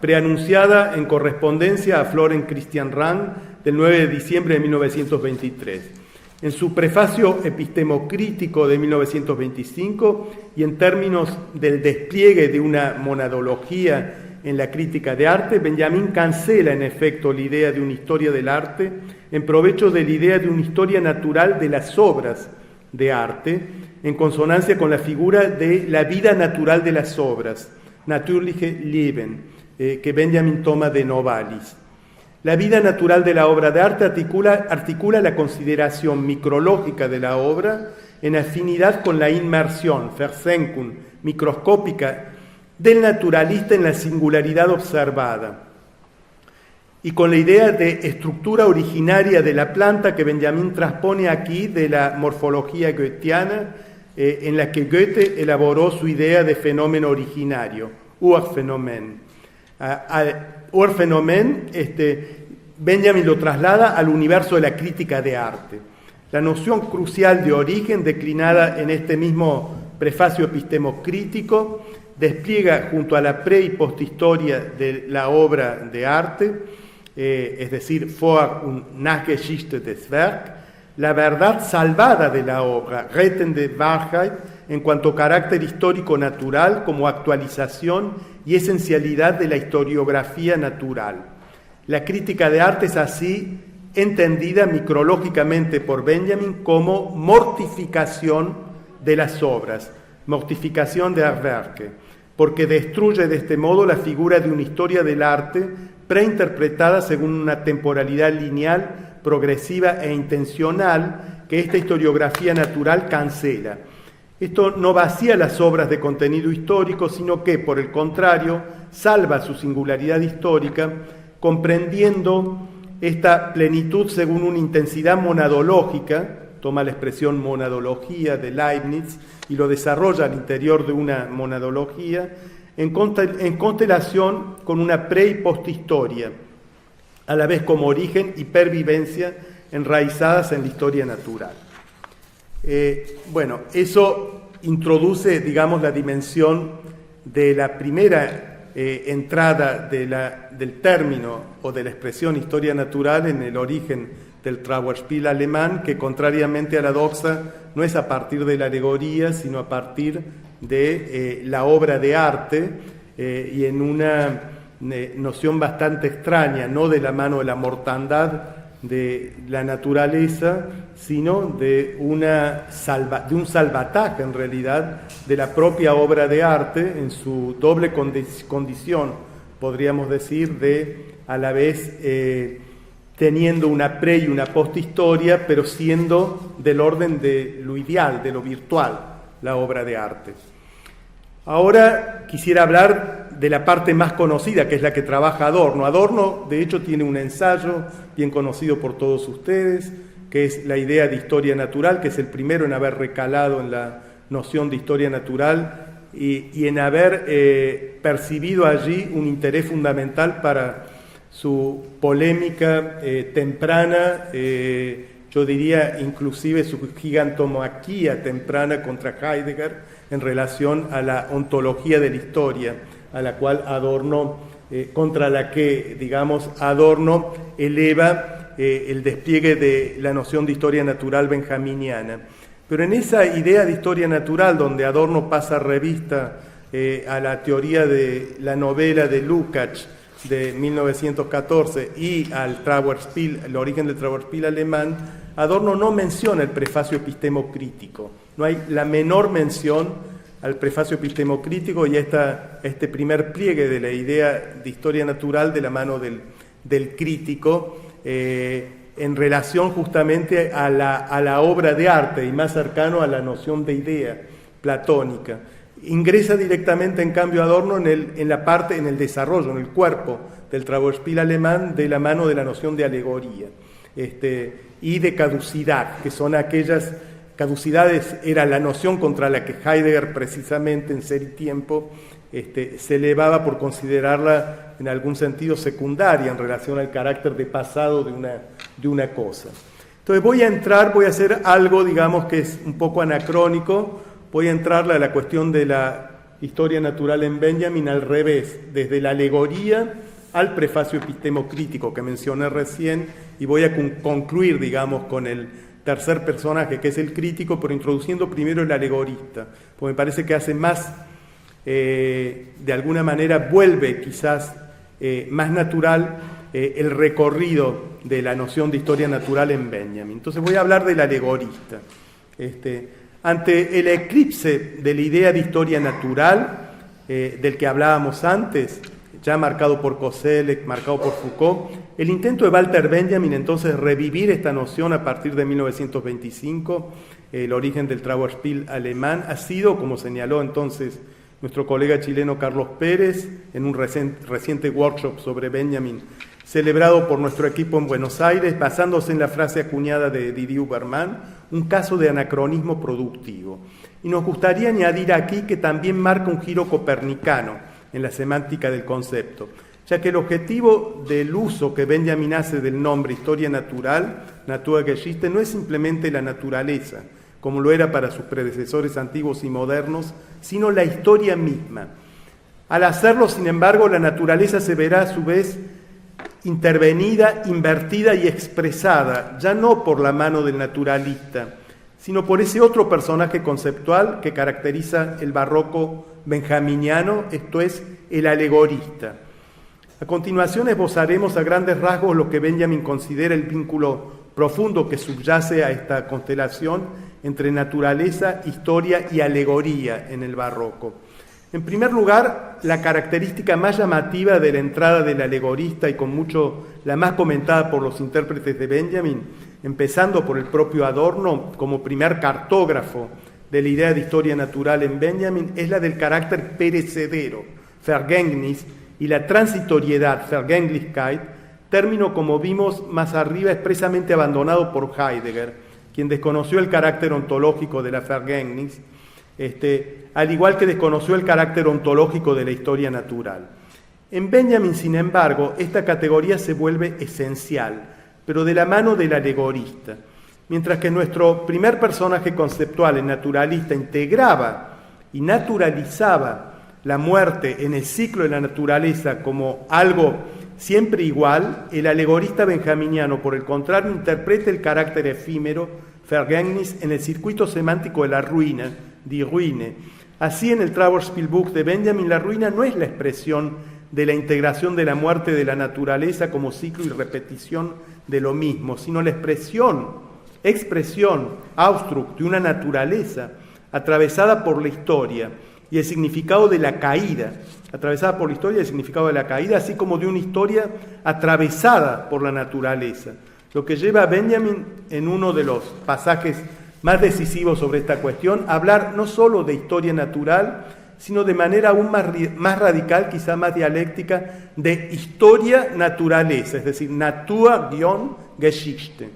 preanunciada en correspondencia a Florent Christian Rand del 9 de diciembre de 1923. En su prefacio epistemocrítico de 1925 y en términos del despliegue de una monadología en la crítica de arte, Benjamin cancela en efecto la idea de una historia del arte en provecho de la idea de una historia natural de las obras de arte, en consonancia con la figura de la vida natural de las obras, Natürliche Leben, que Benjamin toma de Novalis. La vida natural de la obra de arte articula la consideración micrológica de la obra en afinidad con la inmersión, Versenkung, microscópica del naturalista en la singularidad observada, y con la idea de estructura originaria de la planta que Benjamin transpone aquí de la morfología goetheana, en la que Goethe elaboró su idea de fenómeno originario, Urphänomen. Urphänomen, Benjamin lo traslada al universo de la crítica de arte. La noción crucial de origen, declinada en este mismo prefacio epistemocrítico, despliega junto a la pre- y posthistoria de la obra de arte, es decir, Vor- und Nachgeschichte des Werk, la verdad salvada de la obra, Rettende Wahrheit, en cuanto a carácter histórico natural como actualización y esencialidad de la historiografía natural. La crítica de arte es así entendida micrológicamente por Benjamin como mortificación de las obras, mortificación de Werke, porque destruye de este modo la figura de una historia del arte preinterpretada según una temporalidad lineal, progresiva e intencional que esta historiografía natural cancela. Esto no vacía las obras de contenido histórico, sino que, por el contrario, salva su singularidad histórica, comprendiendo esta plenitud según una intensidad monadológica, toma la expresión monadología de Leibniz y lo desarrolla al interior de una monadología, en constelación con una pre- y posthistoria, a la vez como origen y pervivencia enraizadas en la historia natural. Bueno, eso introduce, digamos, la dimensión de la primera entrada del término o de la expresión historia natural en el origen del Trauerspiel alemán, que contrariamente a la doxa no es a partir de la alegoría, sino a partir de la obra de arte y en una noción bastante extraña, no de la mano de la mortandad de la naturaleza, sino de un salvataje en realidad de la propia obra de arte en su doble condición, podríamos decir, de a la vez teniendo una pre y una posthistoria, pero siendo del orden de lo ideal, de lo virtual, la obra de arte. Ahora quisiera hablar de la parte más conocida, que es la que trabaja Adorno. Adorno, de hecho, tiene un ensayo bien conocido por todos ustedes, que es la idea de historia natural, que es el primero en haber recalado en la noción de historia natural y en haber percibido allí un interés fundamental para su polémica temprana, yo diría inclusive su gigantomaquía temprana contra Heidegger en relación a la ontología de la historia, a la cual Adorno, contra la que, digamos, Adorno eleva el despliegue de la noción de historia natural benjaminiana. Pero en esa idea de historia natural, donde Adorno pasa revista a la teoría de la novela de Lukács de 1914 y al Trauerspiel, el origen del Trauerspiel alemán, Adorno no menciona el prefacio epistemocrítico. No hay la menor mención al prefacio epistemocrítico y a este primer pliegue de la idea de historia natural de la mano del crítico en relación justamente a la obra de arte y más cercano a la noción de idea platónica. Ingresa directamente, en cambio, Adorno en el desarrollo, en el cuerpo del Trauerspiel alemán de la mano de la noción de alegoría y de caducidad, que son aquellas caducidades, era la noción contra la que Heidegger precisamente en Ser y Tiempo se elevaba por considerarla en algún sentido secundaria en relación al carácter de pasado de una cosa. Entonces voy a hacer algo, digamos, que es un poco anacrónico. Voy a entrarle a la cuestión de la historia natural en Benjamin al revés, desde la alegoría al prefacio epistemocrítico que mencioné recién, y voy a concluir, digamos, con el tercer personaje, que es el crítico, pero introduciendo primero el alegorista, porque me parece que hace más, de alguna manera, vuelve quizás más natural el recorrido de la noción de historia natural en Benjamin. Entonces voy a hablar del alegorista. Ante el eclipse de la idea de historia natural, del que hablábamos antes, ya marcado por Koselleck, marcado por Foucault, el intento de Walter Benjamin entonces revivir esta noción a partir de 1925, el origen del Trauerspiel alemán, ha sido, como señaló entonces nuestro colega chileno Carlos Pérez, en un reciente workshop sobre Benjamin, celebrado por nuestro equipo en Buenos Aires, basándose en la frase acuñada de Didier Huberman, un caso de anacronismo productivo. Y nos gustaría añadir aquí que también marca un giro copernicano en la semántica del concepto, ya que el objetivo del uso que Benjamin hace del nombre historia natural, Naturgeschichte, no es simplemente la naturaleza, como lo era para sus predecesores antiguos y modernos, sino la historia misma. Al hacerlo, sin embargo, la naturaleza se verá a su vez intervenida, invertida y expresada, ya no por la mano del naturalista, sino por ese otro personaje conceptual que caracteriza el barroco benjaminiano, esto es, el alegorista. A continuación esbozaremos a grandes rasgos lo que Benjamin considera el vínculo profundo que subyace a esta constelación entre naturaleza, historia y alegoría en el barroco. En primer lugar, la característica más llamativa de la entrada del alegorista y con mucho la más comentada por los intérpretes de Benjamin, empezando por el propio Adorno como primer cartógrafo de la idea de historia natural en Benjamin, es la del carácter perecedero, Vergängnis, y la transitoriedad, Vergänglichkeit, término, como vimos más arriba, expresamente abandonado por Heidegger, quien desconoció el carácter ontológico de la Vergängnis, al igual que desconoció el carácter ontológico de la historia natural. En Benjamin, sin embargo, esta categoría se vuelve esencial, pero de la mano del alegorista. Mientras que nuestro primer personaje conceptual, el naturalista, integraba y naturalizaba la muerte en el ciclo de la naturaleza como algo siempre igual, el alegorista benjaminiano, por el contrario, interpreta el carácter efímero, Vergängnis, en el circuito semántico de la ruina, die Ruine. Así, en el Trauerspielbuch de Benjamin, la ruina no es la expresión de la integración de la muerte de la naturaleza como ciclo y repetición de lo mismo, sino la expresión, Ausdruck, de una naturaleza atravesada por la historia y el significado de la caída, atravesada por la historia y el significado de la caída, así como de una historia atravesada por la naturaleza, lo que lleva a Benjamin, en uno de los pasajes más decisivos sobre esta cuestión, a hablar no solo de historia natural, sino de manera aún más radical, quizá más dialéctica, de historia-naturaleza, es decir, Natur-Geschichte,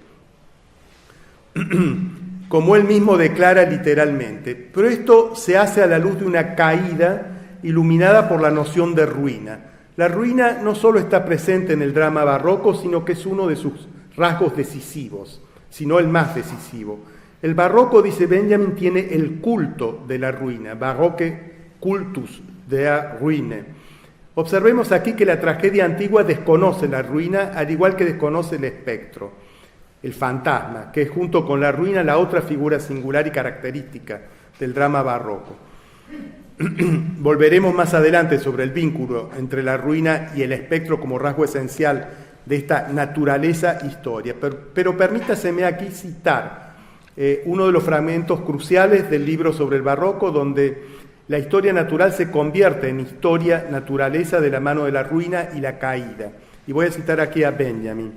como él mismo declara literalmente. Pero esto se hace a la luz de una caída iluminada por la noción de ruina. La ruina no solo está presente en el drama barroco, sino que es uno de sus rasgos decisivos, sino el más decisivo. El barroco, dice Benjamin, tiene el culto de la ruina, barocke cultus der Ruine. Observemos aquí que la tragedia antigua desconoce la ruina, al igual que desconoce el espectro, el fantasma, que es junto con la ruina la otra figura singular y característica del drama barroco. Volveremos más adelante sobre el vínculo entre la ruina y el espectro como rasgo esencial de esta naturaleza historia, pero permítaseme aquí citar uno de los fragmentos cruciales del libro sobre el barroco, donde la historia natural se convierte en historia naturaleza de la mano de la ruina y la caída. Y voy a citar aquí a Benjamin.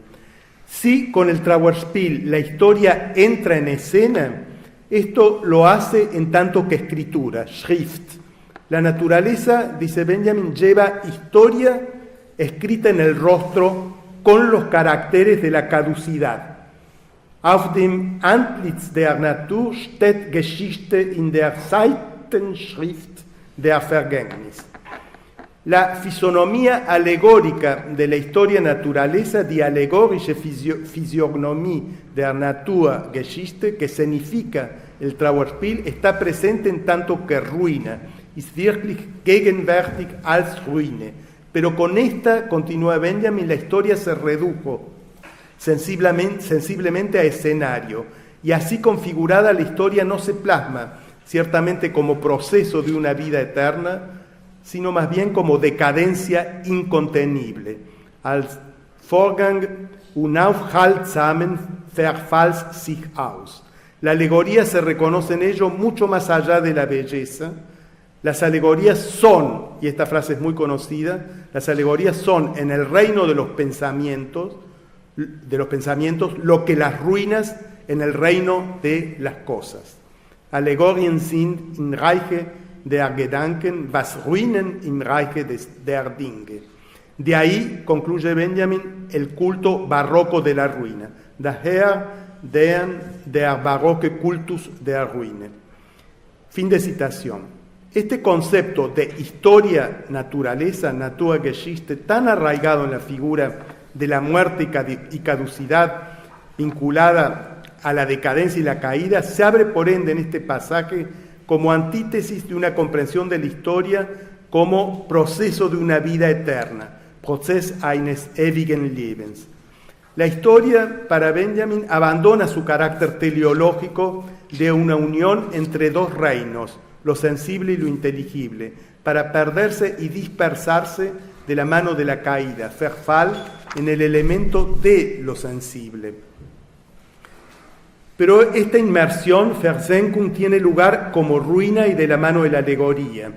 Si con el Trauerspiel la historia entra en escena, esto lo hace en tanto que escritura, Schrift. La naturaleza, dice Benjamin, lleva historia escrita en el rostro con los caracteres de la caducidad. Auf dem Antlitz der Natur steht Geschichte in der Seitenschrift der Vergängnis. La fisonomía alegórica de la historia naturaleza, die allegorische Physiognomie der Naturgeschichte, que significa el Trauerspiel, está presente en tanto que ruina, ist wirklich gegenwärtig als Ruine. Pero con esta, continúa Benjamin, la historia se redujo sensiblemente a escenario, y así configurada la historia no se plasma ciertamente como proceso de una vida eterna, sino más bien como decadencia incontenible, als Vorgang unaufhaltsamen Verfalls sich aus. La alegoría se reconoce en ello mucho más allá de la belleza. Las alegorías son, y esta frase es muy conocida, las alegorías son en el reino de los pensamientos lo que las ruinas en el reino de las cosas. Allegorien sind im Reiche der Gedanken, was Ruinen im Reiche der Dinge. De ahí, concluye Benjamin, el culto barroco de la ruina. Daher der barocke Kultus der Ruine. Fin de citación. Este concepto de historia naturaleza, Naturgeschichte, tan arraigado en la figura de la muerte y caducidad vinculada a la decadencia y la caída, se abre por ende en este pasaje como antítesis de una comprensión de la historia como proceso de una vida eterna, Prozess eines ewigen Lebens. La historia, para Benjamin, abandona su carácter teleológico de una unión entre dos reinos, lo sensible y lo inteligible, para perderse y dispersarse de la mano de la caída, Verfall, en el elemento de lo sensible. Pero esta inmersión, Versenkung, tiene lugar como ruina y de la mano de la alegoría.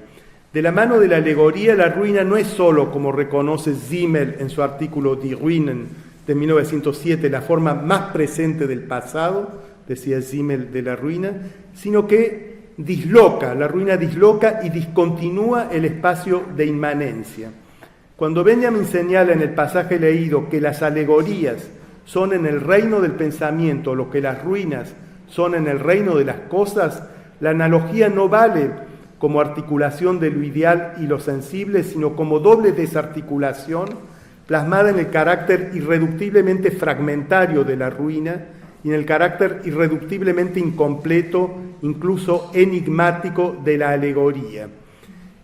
De la mano de la alegoría, la ruina no es solo, como reconoce Simmel en su artículo Die Ruinen de 1907, la forma más presente del pasado, decía Simmel de la ruina, sino que la ruina disloca y discontinúa el espacio de inmanencia. Cuando Benjamin señala en el pasaje leído que las alegorías son en el reino del pensamiento lo que las ruinas son en el reino de las cosas, la analogía no vale como articulación de lo ideal y lo sensible, sino como doble desarticulación plasmada en el carácter irreductiblemente fragmentario de la ruina y en el carácter irreductiblemente incompleto, incluso enigmático, de la alegoría.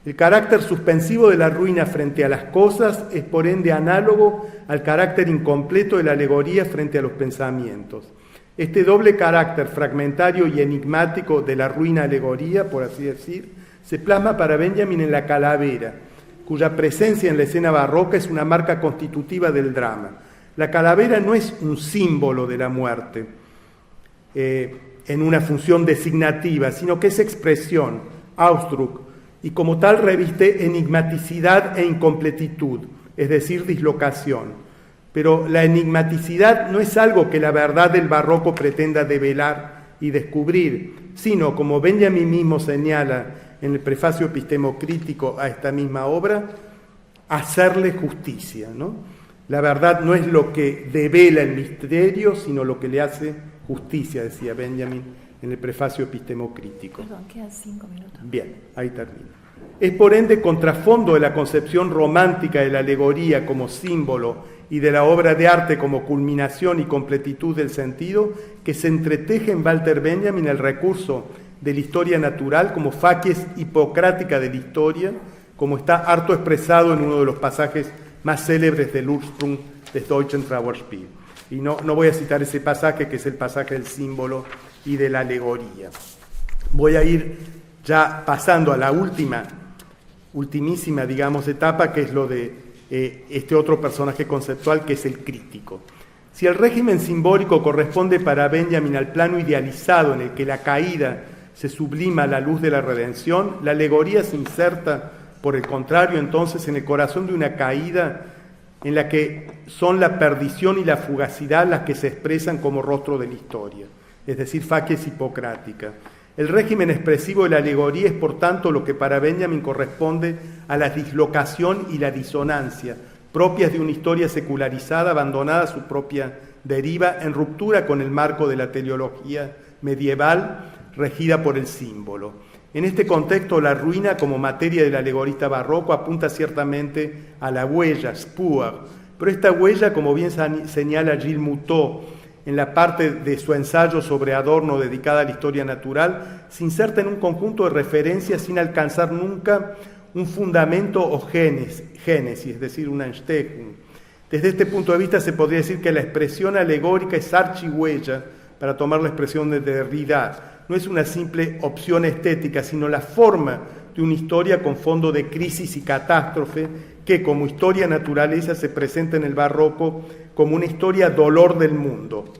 El carácter suspensivo de la ruina frente a las cosas es por ende análogo al carácter incompleto de la alegoría frente a los pensamientos. Este doble carácter fragmentario y enigmático de la ruina-alegoría, por así decir, se plasma para Benjamin en la calavera, cuya presencia en la escena barroca es una marca constitutiva del drama. La calavera no es un símbolo de la muerte en una función designativa, sino que es expresión, Ausdruck, y como tal reviste enigmaticidad e incompletitud, es decir, dislocación. Pero la enigmaticidad no es algo que la verdad del barroco pretenda develar y descubrir, sino, como Benjamin mismo señala en el prefacio epistemocrítico a esta misma obra, hacerle justicia, ¿no? La verdad no es lo que devela el misterio, sino lo que le hace justicia, decía Benjamin en el prefacio epistemocrítico. Perdón, quedan 5 minutos. Bien, ahí termino. Es por ende contrafondo de la concepción romántica de la alegoría como símbolo y de la obra de arte como culminación y completitud del sentido que se entreteje en Walter Benjamin el recurso de la historia natural como facies hipocrática de la historia, como está harto expresado en uno de los pasajes más célebres del Ursprung des Deutschen Trauerspiel. Y no voy a citar ese pasaje, que es el pasaje del símbolo y de la alegoría. Voy a ir ya pasando a la ultimísima, digamos, etapa, que es lo de este otro personaje conceptual, que es el crítico. Si el régimen simbólico corresponde para Benjamin al plano idealizado en el que la caída se sublima a la luz de la redención, la alegoría se inserta, por el contrario, entonces, en el corazón de una caída en la que son la perdición y la fugacidad las que se expresan como rostro de la historia, es decir, facies hipocrática. El régimen expresivo de la alegoría es, por tanto, lo que para Benjamin corresponde a la dislocación y la disonancia propias de una historia secularizada, abandonada a su propia deriva, en ruptura con el marco de la teleología medieval regida por el símbolo. En este contexto, la ruina como materia del alegorista barroco apunta ciertamente a la huella, Spur, pero esta huella, como bien señala Gilles Moutot en la parte de su ensayo sobre Adorno dedicada a la historia natural, se inserta en un conjunto de referencias sin alcanzar nunca un fundamento o génesis, es decir, una Entstehung. Desde este punto de vista se podría decir que la expresión alegórica es archihuella, para tomar la expresión de Derrida. No es una simple opción estética, sino la forma de una historia con fondo de crisis y catástrofe que, como historia naturaleza, se presenta en el barroco como una historia dolor del mundo.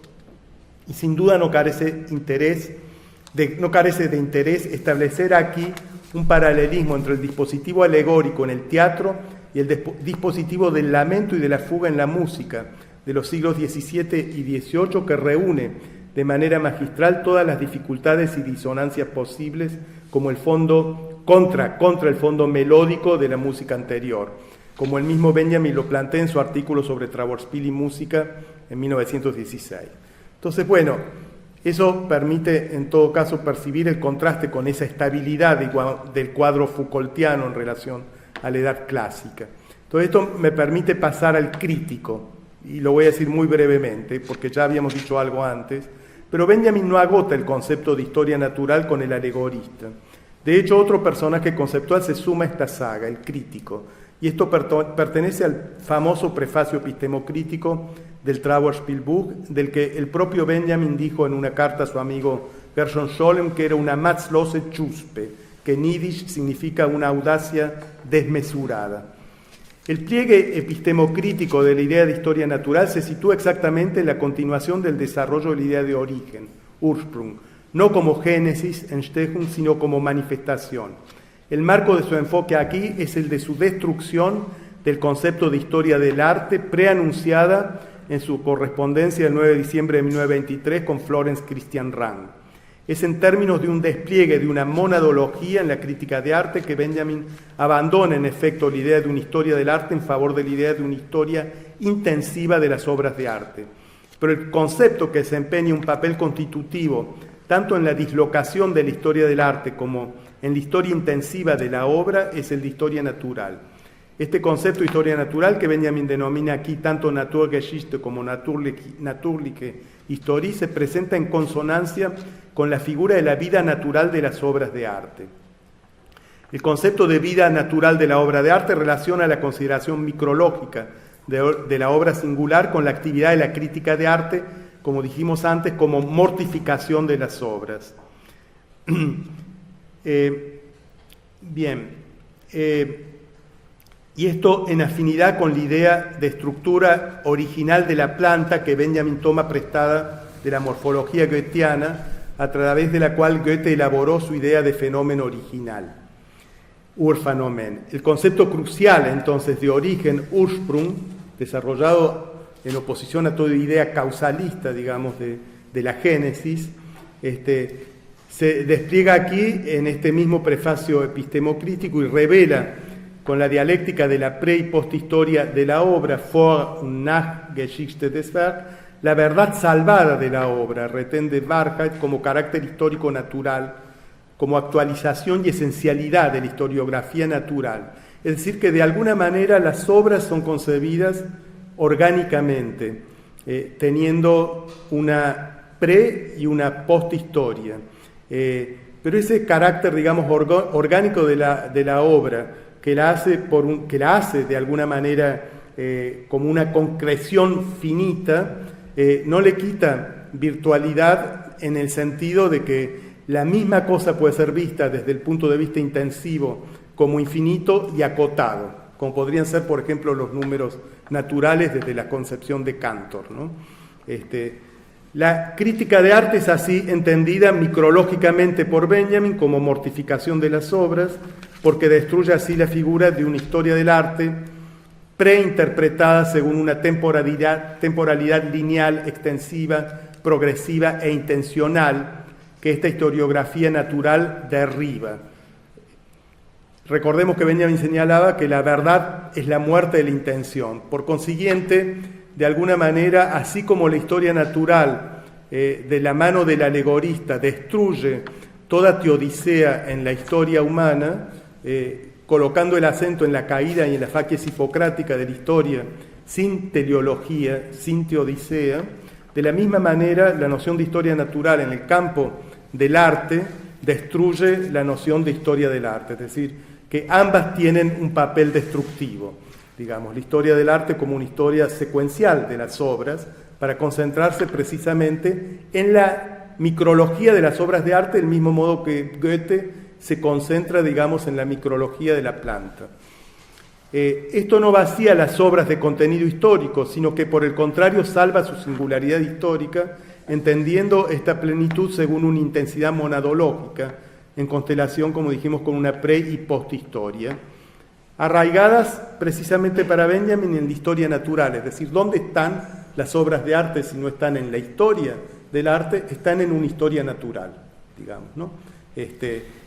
Y sin duda no carece de interés establecer aquí un paralelismo entre el dispositivo alegórico en el teatro y el dispositivo del lamento y de la fuga en la música de los siglos XVII y XVIII, que reúne de manera magistral todas las dificultades y disonancias posibles como el fondo contra el fondo melódico de la música anterior, como el mismo Benjamin lo plantea en su artículo sobre Trauerspiel y música en 1916. Entonces, bueno, eso permite en todo caso percibir el contraste con esa estabilidad del cuadro Foucaultiano en relación a la edad clásica. Todo esto me permite pasar al crítico, y lo voy a decir muy brevemente, porque ya habíamos dicho algo antes, pero Benjamin no agota el concepto de historia natural con el alegorista. De hecho, otro personaje conceptual se suma a esta saga, el crítico, y esto pertenece al famoso prefacio epistemocrítico del Trauerspielbuch, del que el propio Benjamin dijo en una carta a su amigo Gershon Scholem que era una matzlose Chuspe, que en yiddish significa una audacia desmesurada. El pliegue epistemocrítico de la idea de historia natural se sitúa exactamente en la continuación del desarrollo de la idea de origen, Ursprung, no como génesis, Entstehung, sino como manifestación. El marco de su enfoque aquí es el de su destrucción del concepto de historia del arte, preanunciada en su correspondencia del 9 de diciembre de 1923 con Florence Christian Rand. Es en términos de un despliegue de una monadología en la crítica de arte que Benjamin abandona en efecto la idea de una historia del arte en favor de la idea de una historia intensiva de las obras de arte. Pero el concepto que desempeña un papel constitutivo tanto en la dislocación de la historia del arte como en la historia intensiva de la obra es el de historia natural. Este concepto de historia natural, que Benjamin denomina aquí tanto Naturgeschichte como Naturliche Historie, se presenta en consonancia con la figura de la vida natural de las obras de arte. El concepto de vida natural de la obra de arte relaciona la consideración micrológica de la obra singular con la actividad de la crítica de arte, como dijimos antes, como mortificación de las obras. Y esto en afinidad con la idea de estructura original de la planta que Benjamin toma prestada de la morfología goetheana, a través de la cual Goethe elaboró su idea de fenómeno original, Urphänomen. El concepto crucial entonces de origen, Ursprung, desarrollado en oposición a toda idea causalista, digamos, de la génesis, se despliega aquí en este mismo prefacio epistemocrítico y revela con la dialéctica de la pre- y posthistoria de la obra, Vor- und Nachgeschichte des Werks, la verdad salvada de la obra, Retten der Wahrheit, como carácter histórico natural, como actualización y esencialidad de la historiografía natural. Es decir, que de alguna manera las obras son concebidas orgánicamente, teniendo una pre- y una posthistoria. Pero ese carácter, digamos, orgánico de la obra, que la hace de alguna manera como una concreción finita, no le quita virtualidad en el sentido de que la misma cosa puede ser vista desde el punto de vista intensivo como infinito y acotado, como podrían ser, por ejemplo, los números naturales desde la concepción de Cantor, ¿no? La crítica de arte es así entendida micrológicamente por Benjamin como mortificación de las obras, porque destruye así la figura de una historia del arte preinterpretada según una temporalidad lineal, extensiva, progresiva e intencional que esta historiografía natural derriba. Recordemos que Benjamin señalaba que la verdad es la muerte de la intención. Por consiguiente, de alguna manera, así como la historia natural de la mano del alegorista destruye toda teodicea en la historia humana, colocando el acento en la caída y en la facies hipocrática de la historia, sin teleología, sin teodicea, de la misma manera la noción de historia natural en el campo del arte destruye la noción de historia del arte, es decir, que ambas tienen un papel destructivo, digamos, la historia del arte como una historia secuencial de las obras, para concentrarse precisamente en la micrología de las obras de arte, del mismo modo que Goethe se concentra, digamos, en la micrología de la planta. Esto no vacía las obras de contenido histórico, sino que por el contrario salva su singularidad histórica, entendiendo esta plenitud según una intensidad monadológica, en constelación, como dijimos, con una pre- y posthistoria, arraigadas precisamente para Benjamin en la historia natural, es decir, ¿dónde están las obras de arte si no están en la historia del arte? Están en una historia natural, digamos, ¿no?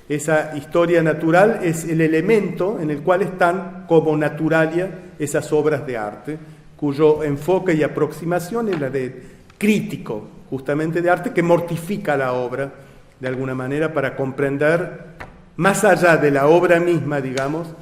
Esa historia natural es el elemento en el cual están como naturalia esas obras de arte, cuyo enfoque y aproximación es la de crítico, justamente de arte, que mortifica la obra de alguna manera para comprender, más allá de la obra misma, digamos,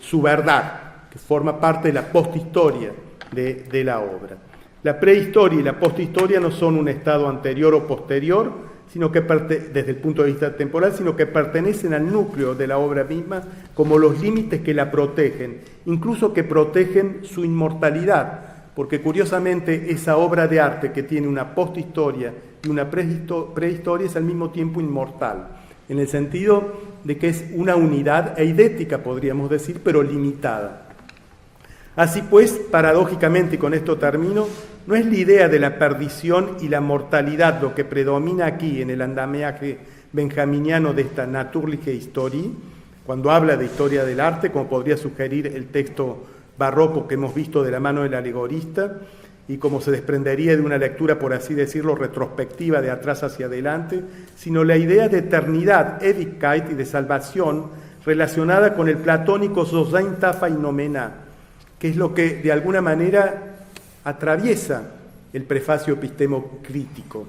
su verdad, que forma parte de la posthistoria de la obra. La prehistoria y la posthistoria no son un estado anterior o posterior, sino que desde el punto de vista temporal, sino que pertenecen al núcleo de la obra misma como los límites que la protegen, incluso que protegen su inmortalidad, porque curiosamente esa obra de arte que tiene una posthistoria y una prehistoria es al mismo tiempo inmortal, en el sentido de que es una unidad eidética, podríamos decir, pero limitada. Así pues, paradójicamente, y con esto termino, no es la idea de la perdición y la mortalidad lo que predomina aquí en el andamiaje benjaminiano de esta Natürliche Historie, cuando habla de historia del arte, como podría sugerir el texto barroco que hemos visto de la mano del alegorista, y como se desprendería de una lectura, por así decirlo, retrospectiva de atrás hacia adelante, sino la idea de eternidad, Ewigkeit, y de salvación relacionada con el platónico Zosein Tafa y Nomená, que es lo que de alguna manera atraviesa el prefacio epistemocrítico.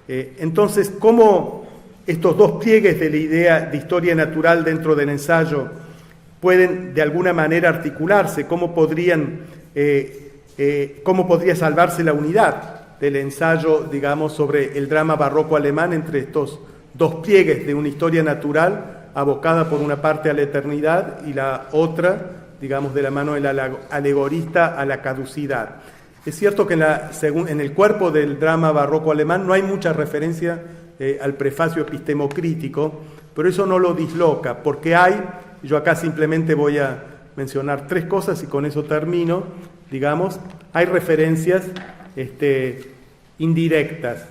Entonces, ¿cómo estos dos pliegues de la idea de historia natural dentro del ensayo pueden de alguna manera articularse? ¿Cómo podría salvarse la unidad del ensayo, digamos, sobre el drama barroco alemán entre estos dos pliegues de una historia natural abocada por una parte a la eternidad y la otra, digamos, de la mano del alegorista a la caducidad? Es cierto que en el cuerpo del drama barroco alemán no hay mucha referencia al prefacio epistemocrítico, pero eso no lo disloca, porque yo acá simplemente voy a mencionar tres cosas y con eso termino, digamos, hay referencias indirectas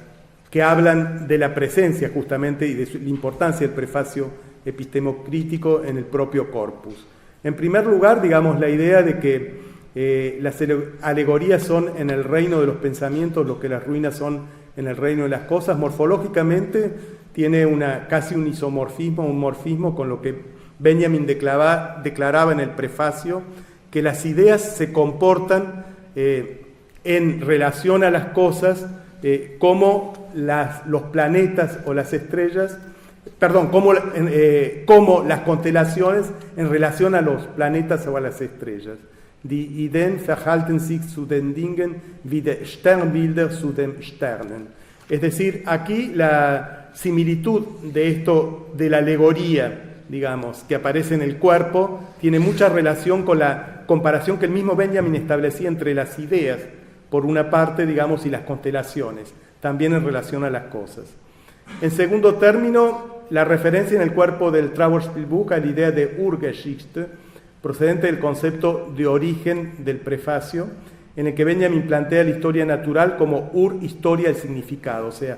que hablan de la presencia justamente y de la importancia del prefacio epistemocrítico en el propio corpus. En primer lugar, digamos, la idea de que las alegorías son en el reino de los pensamientos lo que las ruinas son en el reino de las cosas. Morfológicamente tiene casi un isomorfismo, un morfismo con lo que Benjamin declaraba en el prefacio, que las ideas se comportan en relación a las cosas como los planetas o las estrellas, como las constelaciones en relación a los planetas o a las estrellas. Die Ideen verhalten sich zu den Dingen wie die Sternbilder zu den Sternen. Es decir, aquí la similitud de esto, de la alegoría, digamos, que aparece en el cuerpo, tiene mucha relación con la comparación que el mismo Benjamin establecía entre las ideas, por una parte, digamos, y las constelaciones, también en relación a las cosas. En segundo término, la referencia en el cuerpo del Trauerspielbuch a la idea de Urgeschichte, procedente del concepto de origen del prefacio, en el que Benjamin plantea la historia natural como historia del significado. O sea,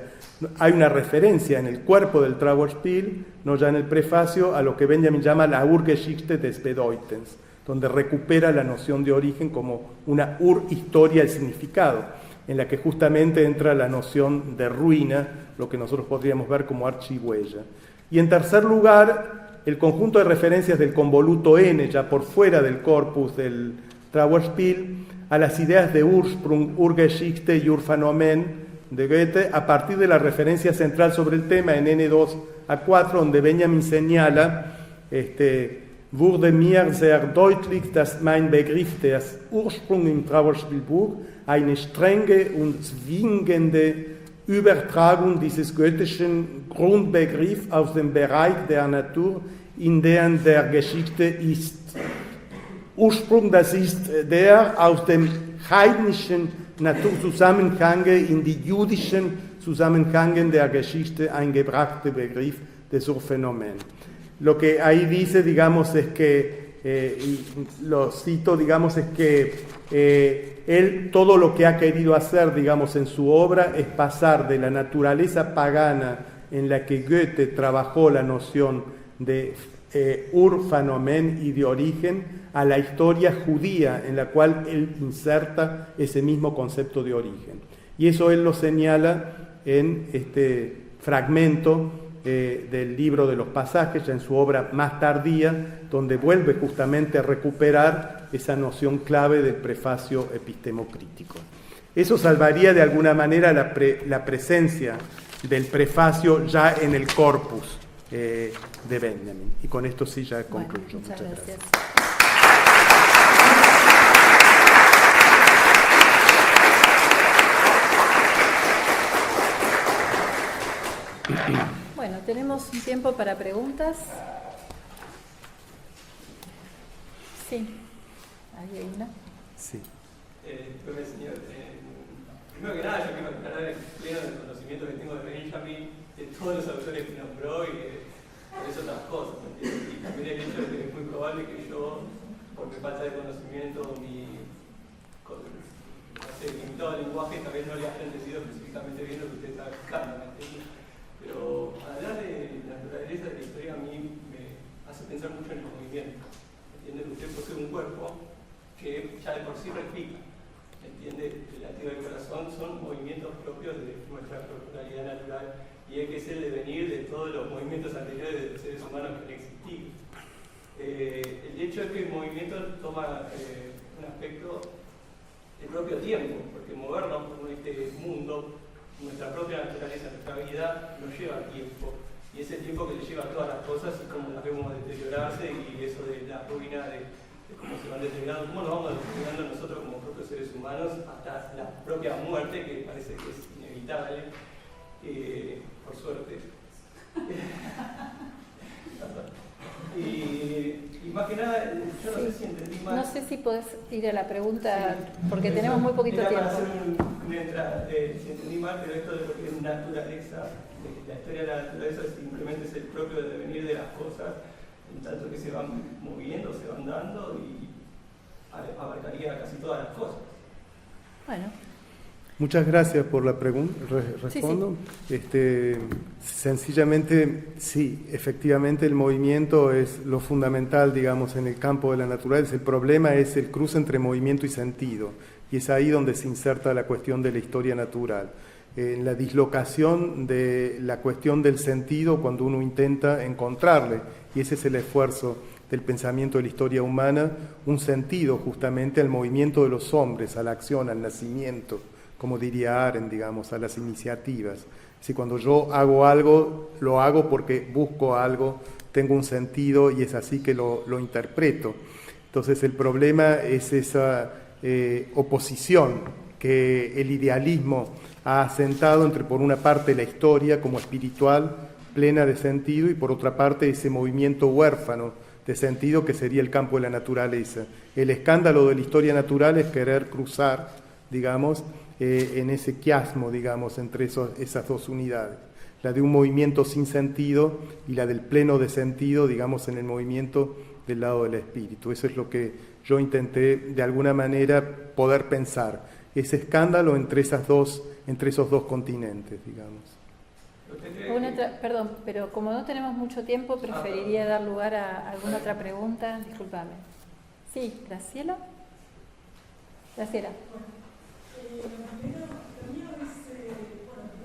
hay una referencia en el cuerpo del Trauerspiel, no ya en el prefacio, a lo que Benjamin llama la Urgeschichte des Bedeutens, donde recupera la noción de origen como una historia del significado, en la que justamente entra la noción de ruina, lo que nosotros podríamos ver como archihuella. Y en tercer lugar, el conjunto de referencias del convoluto N, ya por fuera del corpus del Trauerspiel, a las ideas de Ursprung, Urgeschichte y Urphänomen de Goethe, a partir de la referencia central sobre el tema en N2 a 4, donde Benjamin señala, wurde mir sehr deutlich, dass mein Begriff des Ursprung im Trauerspielbuch eine strenge und zwingende Übertragung dieses goethischen Grundbegriffs aus dem Bereich der Natur in den der Geschichte ist. Ursprung, das ist der aus dem heidnischen Naturzusammenhänge in die jüdischen Zusammenhänge der Geschichte eingebrachte Begriff des Urphänomen. Lo que ahí dice, digamos, es que, y lo cito, digamos, es que él todo lo que ha querido hacer, digamos, en su obra es pasar de la naturaleza pagana en la que Goethe trabajó la noción de Urphänomen y de origen a la historia judía en la cual él inserta ese mismo concepto de origen. Y eso él lo señala en este fragmento del libro de los pasajes, ya en su obra más tardía, donde vuelve justamente a recuperar esa noción clave del prefacio epistemocrítico. Eso salvaría de alguna manera la presencia del prefacio ya en el corpus de Benjamin. Y con esto sí ya concluyo. Muchas gracias. Bueno, tenemos un tiempo para preguntas. Sí, ahí hay una. Sí. Señor, primero que nada, yo quiero aclarar el pleno del conocimiento que tengo de Benjamin, de todos los autores que nombró y de otras cosas. Y también el hecho de que es muy probable que yo, por mi falta de conocimiento, mi limitado lenguaje, tal vez no le haya entendido específicamente bien lo que usted está explicando, ¿me entiende? Pero hablar de la naturaleza de la historia a mí me hace pensar mucho en el movimiento. ¿Entiende? Usted posee un cuerpo que ya de por sí respira. ¿Entiende? El latido del corazón son movimientos propios de nuestra corporalidad natural y es el devenir de todos los movimientos anteriores de los seres humanos que han existido. El hecho es que el movimiento toma un aspecto de propio tiempo, porque movernos por este mundo, nuestra propia naturaleza, nuestra vida, nos lleva tiempo. Y ese tiempo que le lleva a todas las cosas y cómo las vemos deteriorarse y eso de la ruina de cómo se van deteriorando, cómo nos vamos deteriorando nosotros como propios seres humanos hasta la propia muerte, que parece que es inevitable, por suerte. Y más que nada, yo no sé si entendí mal. No sé si podés ir a la pregunta, porque tenemos muy poquito era tiempo. Para hacer una entrada, si entendí mal, pero esto de lo que es naturaleza, la historia de la naturaleza simplemente es el propio devenir de las cosas, en tanto que se van moviendo, se van dando y abarcaría casi todas las cosas. Bueno. Muchas gracias por la pregunta. ¿Respondo? Sí. Sencillamente, sí, efectivamente el movimiento es lo fundamental, digamos, en el campo de la naturaleza. El problema es el cruce entre movimiento y sentido, y es ahí donde se inserta la cuestión de la historia natural. En la dislocación de la cuestión del sentido cuando uno intenta encontrarle, y ese es el esfuerzo del pensamiento de la historia humana, un sentido justamente al movimiento de los hombres, a la acción, al nacimiento, como diría Arendt, digamos, a las iniciativas. Si cuando yo hago algo, lo hago porque busco algo, tengo un sentido y es así que lo interpreto. Entonces el problema es esa oposición que el idealismo ha asentado entre, por una parte, la historia como espiritual, plena de sentido, y por otra parte, ese movimiento huérfano de sentido que sería el campo de la naturaleza. El escándalo de la historia natural es querer cruzar, digamos, en ese quiasmo, digamos, entre esas dos unidades, la de un movimiento sin sentido y la del pleno de sentido, digamos, en el movimiento del lado del espíritu. Eso es lo que yo intenté, de alguna manera, poder pensar, ese escándalo entre esos dos continentes, digamos. Perdón, pero como no tenemos mucho tiempo, preferiría dar lugar a alguna otra pregunta. Discúlpame. Sí, Graciela. Graciela. Primero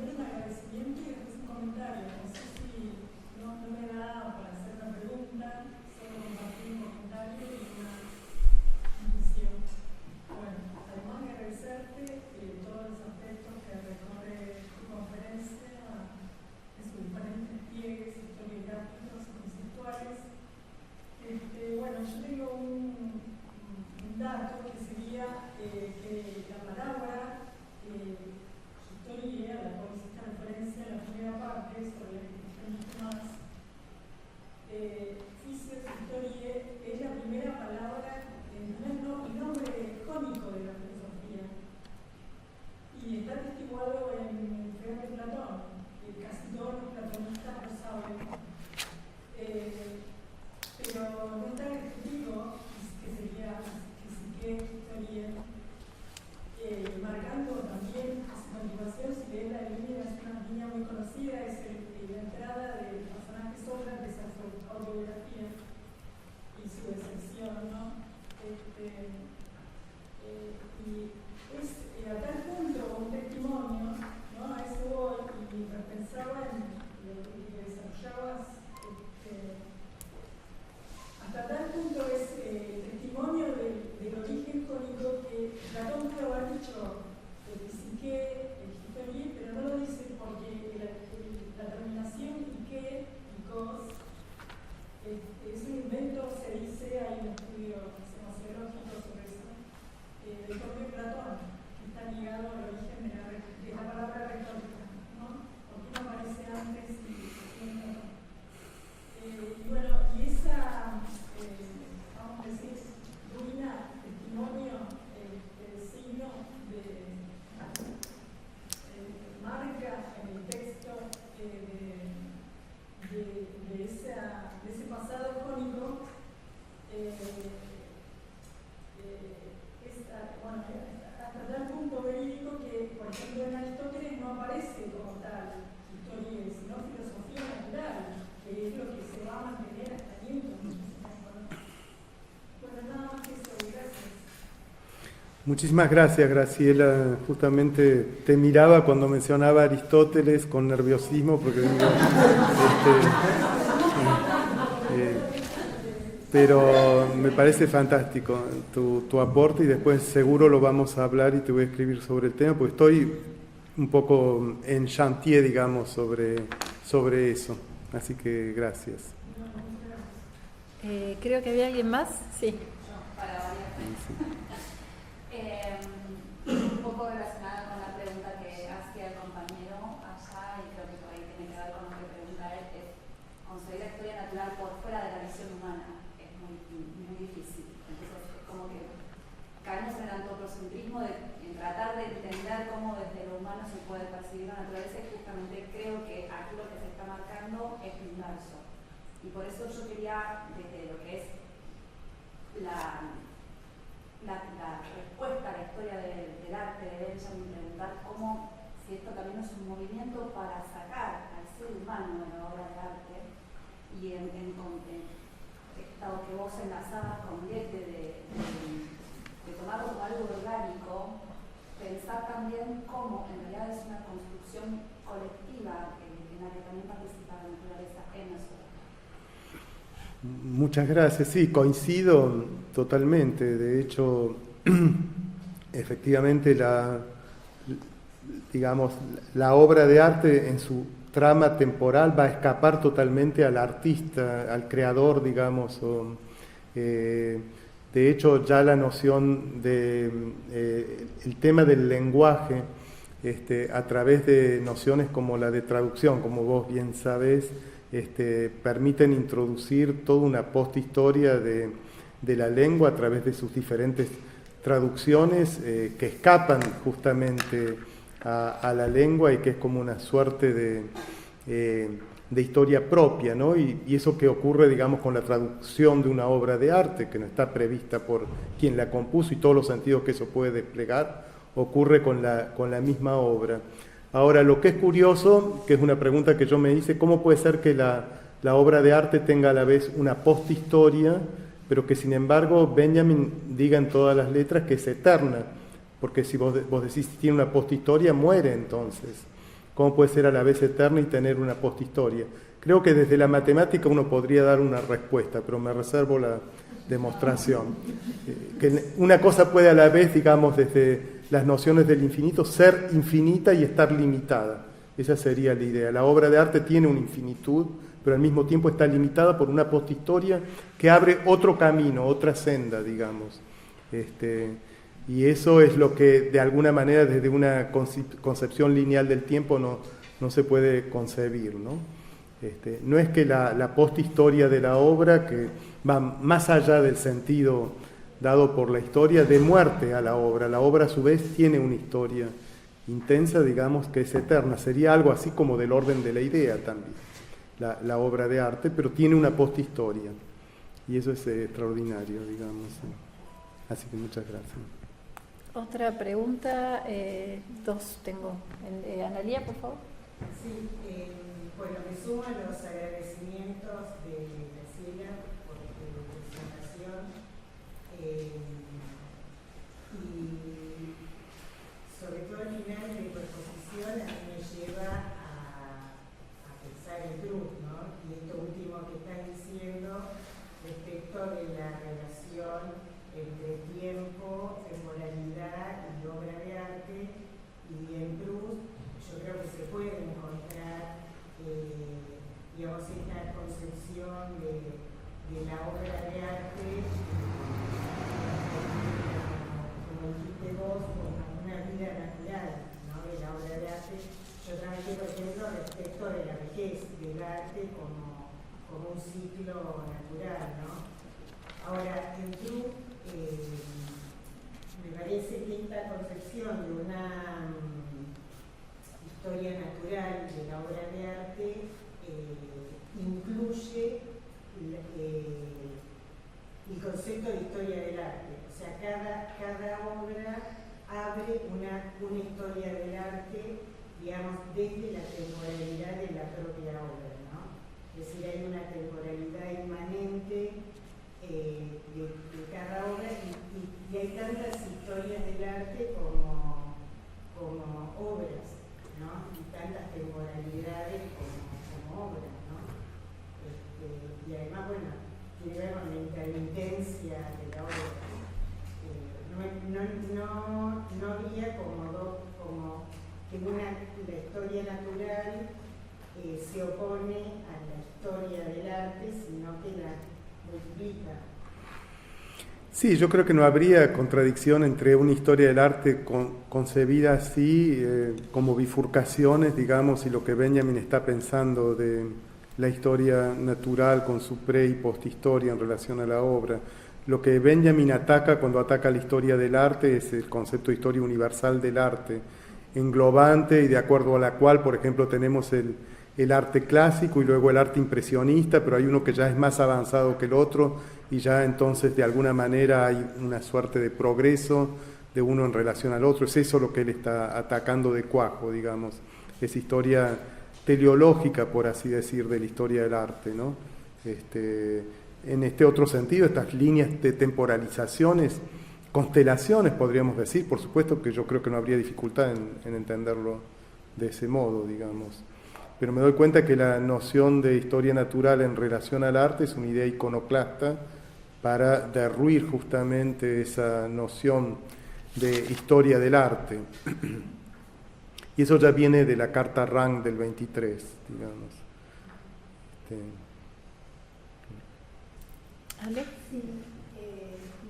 un agradecimiento y después un comentario. No sé si no me da para hacer una pregunta, solo compartir un comentario y una visión. Bueno, además de agradecerte todos los aspectos que recorre tu conferencia en sus diferentes pliegues historiográficos y conceptuales. Bueno, yo tengo un dato que sería que la palabra historia, a la cual hiciste referencia en la primera parte, sobre la que te más, Physios Historiae es la primera palabra, el nombre cónico de la filosofía. Y está atestiguado en el Feo de Platón, que casi todos los platonistas lo saben. Pero no está escrito que sería historia, marcando también su continuación. Si ves la línea, es una línea muy conocida, es la entrada del personaje Sócrates a su autobiografía y su decepción, ¿no? Y es a tal punto un testimonio, ¿no? A eso voy, y pensaba en lo que desarrollabas. Hasta tal punto es testimonio del origen cónico que Platón puede haber dicho psique, historia, pero no lo dice porque la terminación ike, ikos, es un invento, se dice, hay un estudio sociológico sobre eso, del propio Platón. Muchísimas gracias, Graciela. Justamente te miraba cuando mencionaba a Aristóteles con nerviosismo, porque digo, pero me parece fantástico tu aporte, y después seguro lo vamos a hablar y te voy a escribir sobre el tema, porque estoy un poco en chantier, digamos, sobre eso. Así que gracias. Creo que había alguien más. Sí. Un poco relacionada con la pregunta que hacía el compañero allá, y creo que por ahí tiene que ver con lo que pregunta él, es conseguir la historia natural por fuera de la visión humana es muy difícil. Entonces es como que caemos en el antropocentrismo en tratar de entender cómo desde lo humano se puede percibir la naturaleza, y justamente creo que aquí lo que se está marcando es lo inverso. Y por eso yo quería, desde lo que es la respuesta a la historia del arte de Benjamin, preguntar cómo, si esto también es un movimiento para sacar al ser humano de la obra de arte, y dado que vos enlazabas con Goethe de tomarlo como algo orgánico, pensar también cómo en realidad es una construcción colectiva en la que también participa la naturaleza en nosotros. Muchas gracias. Sí, coincido totalmente. De hecho, efectivamente la obra de arte en su trama temporal va a escapar totalmente al artista, al creador, digamos. De hecho, ya la noción el tema del lenguaje, a través de nociones como la de traducción, como vos bien sabés, permiten introducir toda una posthistoria de la lengua a través de sus diferentes traducciones que escapan justamente a la lengua, y que es como una suerte de historia propia, ¿no? Y eso que ocurre, digamos, con la traducción de una obra de arte, que no está prevista por quien la compuso, y todos los sentidos que eso puede desplegar, ocurre con la misma obra. Ahora, lo que es curioso, que es una pregunta que yo me hice, ¿cómo puede ser que la obra de arte tenga a la vez una posthistoria, pero que sin embargo Benjamin diga en todas las letras que es eterna? Porque si vos decís que tiene una posthistoria, muere entonces. ¿Cómo puede ser a la vez eterna y tener una posthistoria? Creo que desde la matemática uno podría dar una respuesta, pero me reservo la demostración. Que una cosa puede a la vez, digamos, desde las nociones del infinito, ser infinita y estar limitada. Esa sería la idea. La obra de arte tiene una infinitud, pero al mismo tiempo está limitada por una posthistoria que abre otro camino, otra senda, digamos. Y eso es lo que, de alguna manera, desde una concepción lineal del tiempo no se puede concebir, ¿no? No es que la posthistoria de la obra, que va más allá del sentido dado por la historia, de muerte a la obra. La obra a su vez tiene una historia intensa, digamos, que es eterna. Sería algo así como del orden de la idea también, la obra de arte, pero tiene una posthistoria. Y eso es extraordinario, digamos. Así que muchas gracias. Otra pregunta, dos tengo. Analía, por favor. Sí, bueno, me sumo a los agradecimientos de Graciela por tu presentación. Y sobre todo al final de tu exposición a mí me lleva a pensar en Proust, ¿no? Y esto último que estás diciendo respecto de la relación entre tiempo, temporalidad y obra de arte, y en Proust yo creo que se puede encontrar digamos, esta concepción de la obra de arte, como dijiste vos, como una vida natural, ¿no? De la obra de arte. Yo trabajé, por ejemplo, respecto de la vejez del arte como un ciclo natural, ¿no? Ahora, en Proust, me parece que esta concepción de una historia natural de la obra de arte incluye el concepto de historia del arte. O sea, cada obra abre una historia del arte, digamos, desde la temporalidad de la propia obra, ¿no? Es decir, hay una temporalidad inmanente de cada obra, y hay tantas historias de del arte como obras, ¿no? Y tantas temporalidades como obras, ¿no? Y además, bueno, tiene que ver con la intermitencia de la obra. No había como que la historia natural se opone a la historia del arte, sino que la multiplica. Sí, yo creo que no habría contradicción entre una historia del arte concebida así, como bifurcaciones, digamos, y lo que Benjamin está pensando de la historia natural con su pre- y posthistoria en relación a la obra. Lo que Benjamin ataca cuando ataca la historia del arte es el concepto de historia universal del arte, englobante y de acuerdo a la cual, por ejemplo, tenemos el arte clásico y luego el arte impresionista, pero hay uno que ya es más avanzado que el otro y ya entonces de alguna manera hay una suerte de progreso de uno en relación al otro. Es eso lo que él está atacando de cuajo, digamos, es historia teleológica, por así decir, de la historia del arte, ¿no? En este otro sentido, estas líneas de temporalizaciones, constelaciones, podríamos decir, por supuesto que yo creo que no habría dificultad en entenderlo de ese modo, digamos. Pero me doy cuenta que la noción de historia natural en relación al arte es una idea iconoclasta para derruir justamente esa noción de historia del arte. Y eso ya viene de la carta Rang del 23, digamos. ¿Ale? Sí,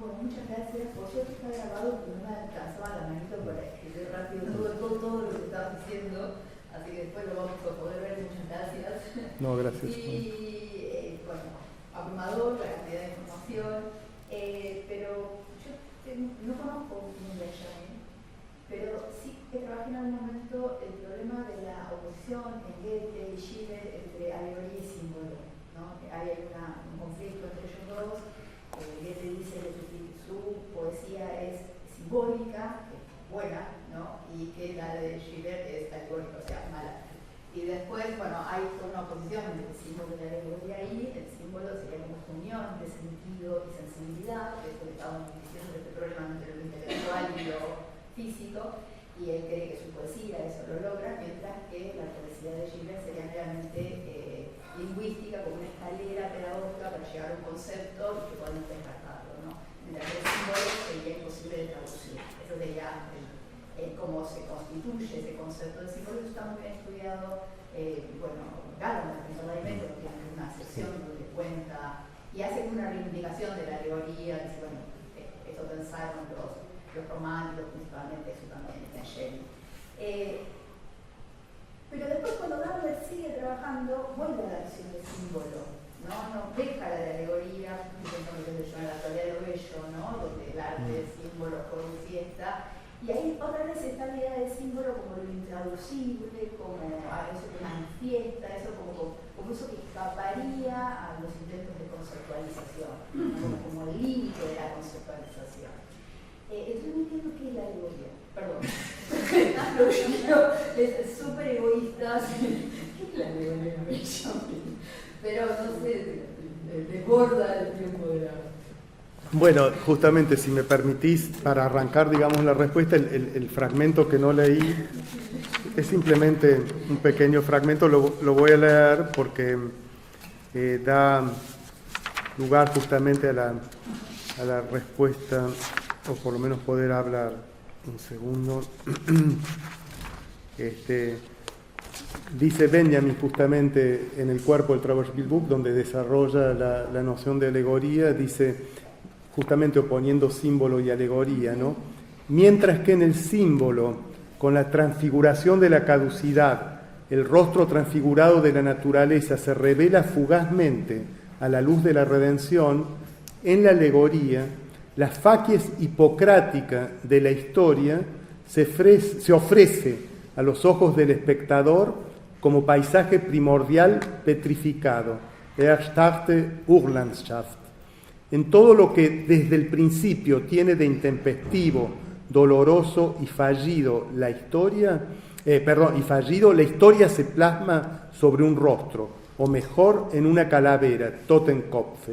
bueno, muchas gracias. Por suerte está grabado, pero no me alcanzaba la manito para escribir rápido todo lo que estabas diciendo, así que después lo vamos a poder ver. Muchas gracias. No, gracias. Y bueno, abrumador la cantidad de información, pero yo no conozco un Benjamin, pero sí que trabajé en algún momento el problema de la oposición en Goethe y Schiller entre alegoría y símbolo, ¿no? Hay un conflicto entre ellos dos. Goethe dice que su poesía es simbólica, que es buena, ¿no? Y que la de Schiller es alegórica, o sea, mala. Y después, bueno, hay una oposición entre el símbolo y la alegoría y el símbolo sería como esta unión de sentido y sensibilidad, que es lo que estábamos diciendo de este problema entre lo intelectual y lo físico, y él cree que su poesía eso lo logra, mientras que la poesía de Schiller sería meramente lingüística, como una escalera pedagógica para llegar a un concepto y que podamos descartarlo, ¿no? Mientras que el símbolo sería imposible de traducir. Eso sería cómo se constituye ese concepto de símbolo. Eso está muy bien estudiado. Bueno, Gadamer, en el alimento, tiene una sección donde cuenta y hace una reivindicación de la alegoría, dice, bueno, eso pensaron los románticos, principalmente, eso también está en Shelley. Pero después cuando Gadamer sigue trabajando, vuelve a la visión del símbolo, ¿no? Deja la de alegoría, intentando que se llama la teoría de lo bello, ¿no? Donde el arte, el símbolo, juego y fiesta. Y ahí otra vez está la idea del símbolo como lo intraducible, como eso que manifiesta, eso como eso que escaparía a los intentos de conceptualización, ¿no? Como el límite de la conceptualización. Entonces no entiendo qué es la alegoría. Perdón. Es súper egoísta. ¿Qué es la alegoría? Pero no sé, desborda el tiempo de la... Bueno, justamente, si me permitís, para arrancar, digamos, la respuesta, el fragmento que no leí es simplemente un pequeño fragmento, lo voy a leer porque da lugar justamente a la respuesta, o por lo menos poder hablar. Un segundo. Dice Benjamin justamente en el cuerpo del Traverse Book, donde desarrolla la noción de alegoría, dice, justamente oponiendo símbolo y alegoría, ¿no? Mientras que en el símbolo, con la transfiguración de la caducidad, el rostro transfigurado de la naturaleza se revela fugazmente a la luz de la redención, en la alegoría, la facies hipocrática de la historia se ofrece a los ojos del espectador como paisaje primordial petrificado, erstarrte Urlandschaft. En todo lo que desde el principio tiene de intempestivo, doloroso y fallido la historia, la historia se plasma sobre un rostro, o mejor, en una calavera, Totenkopf.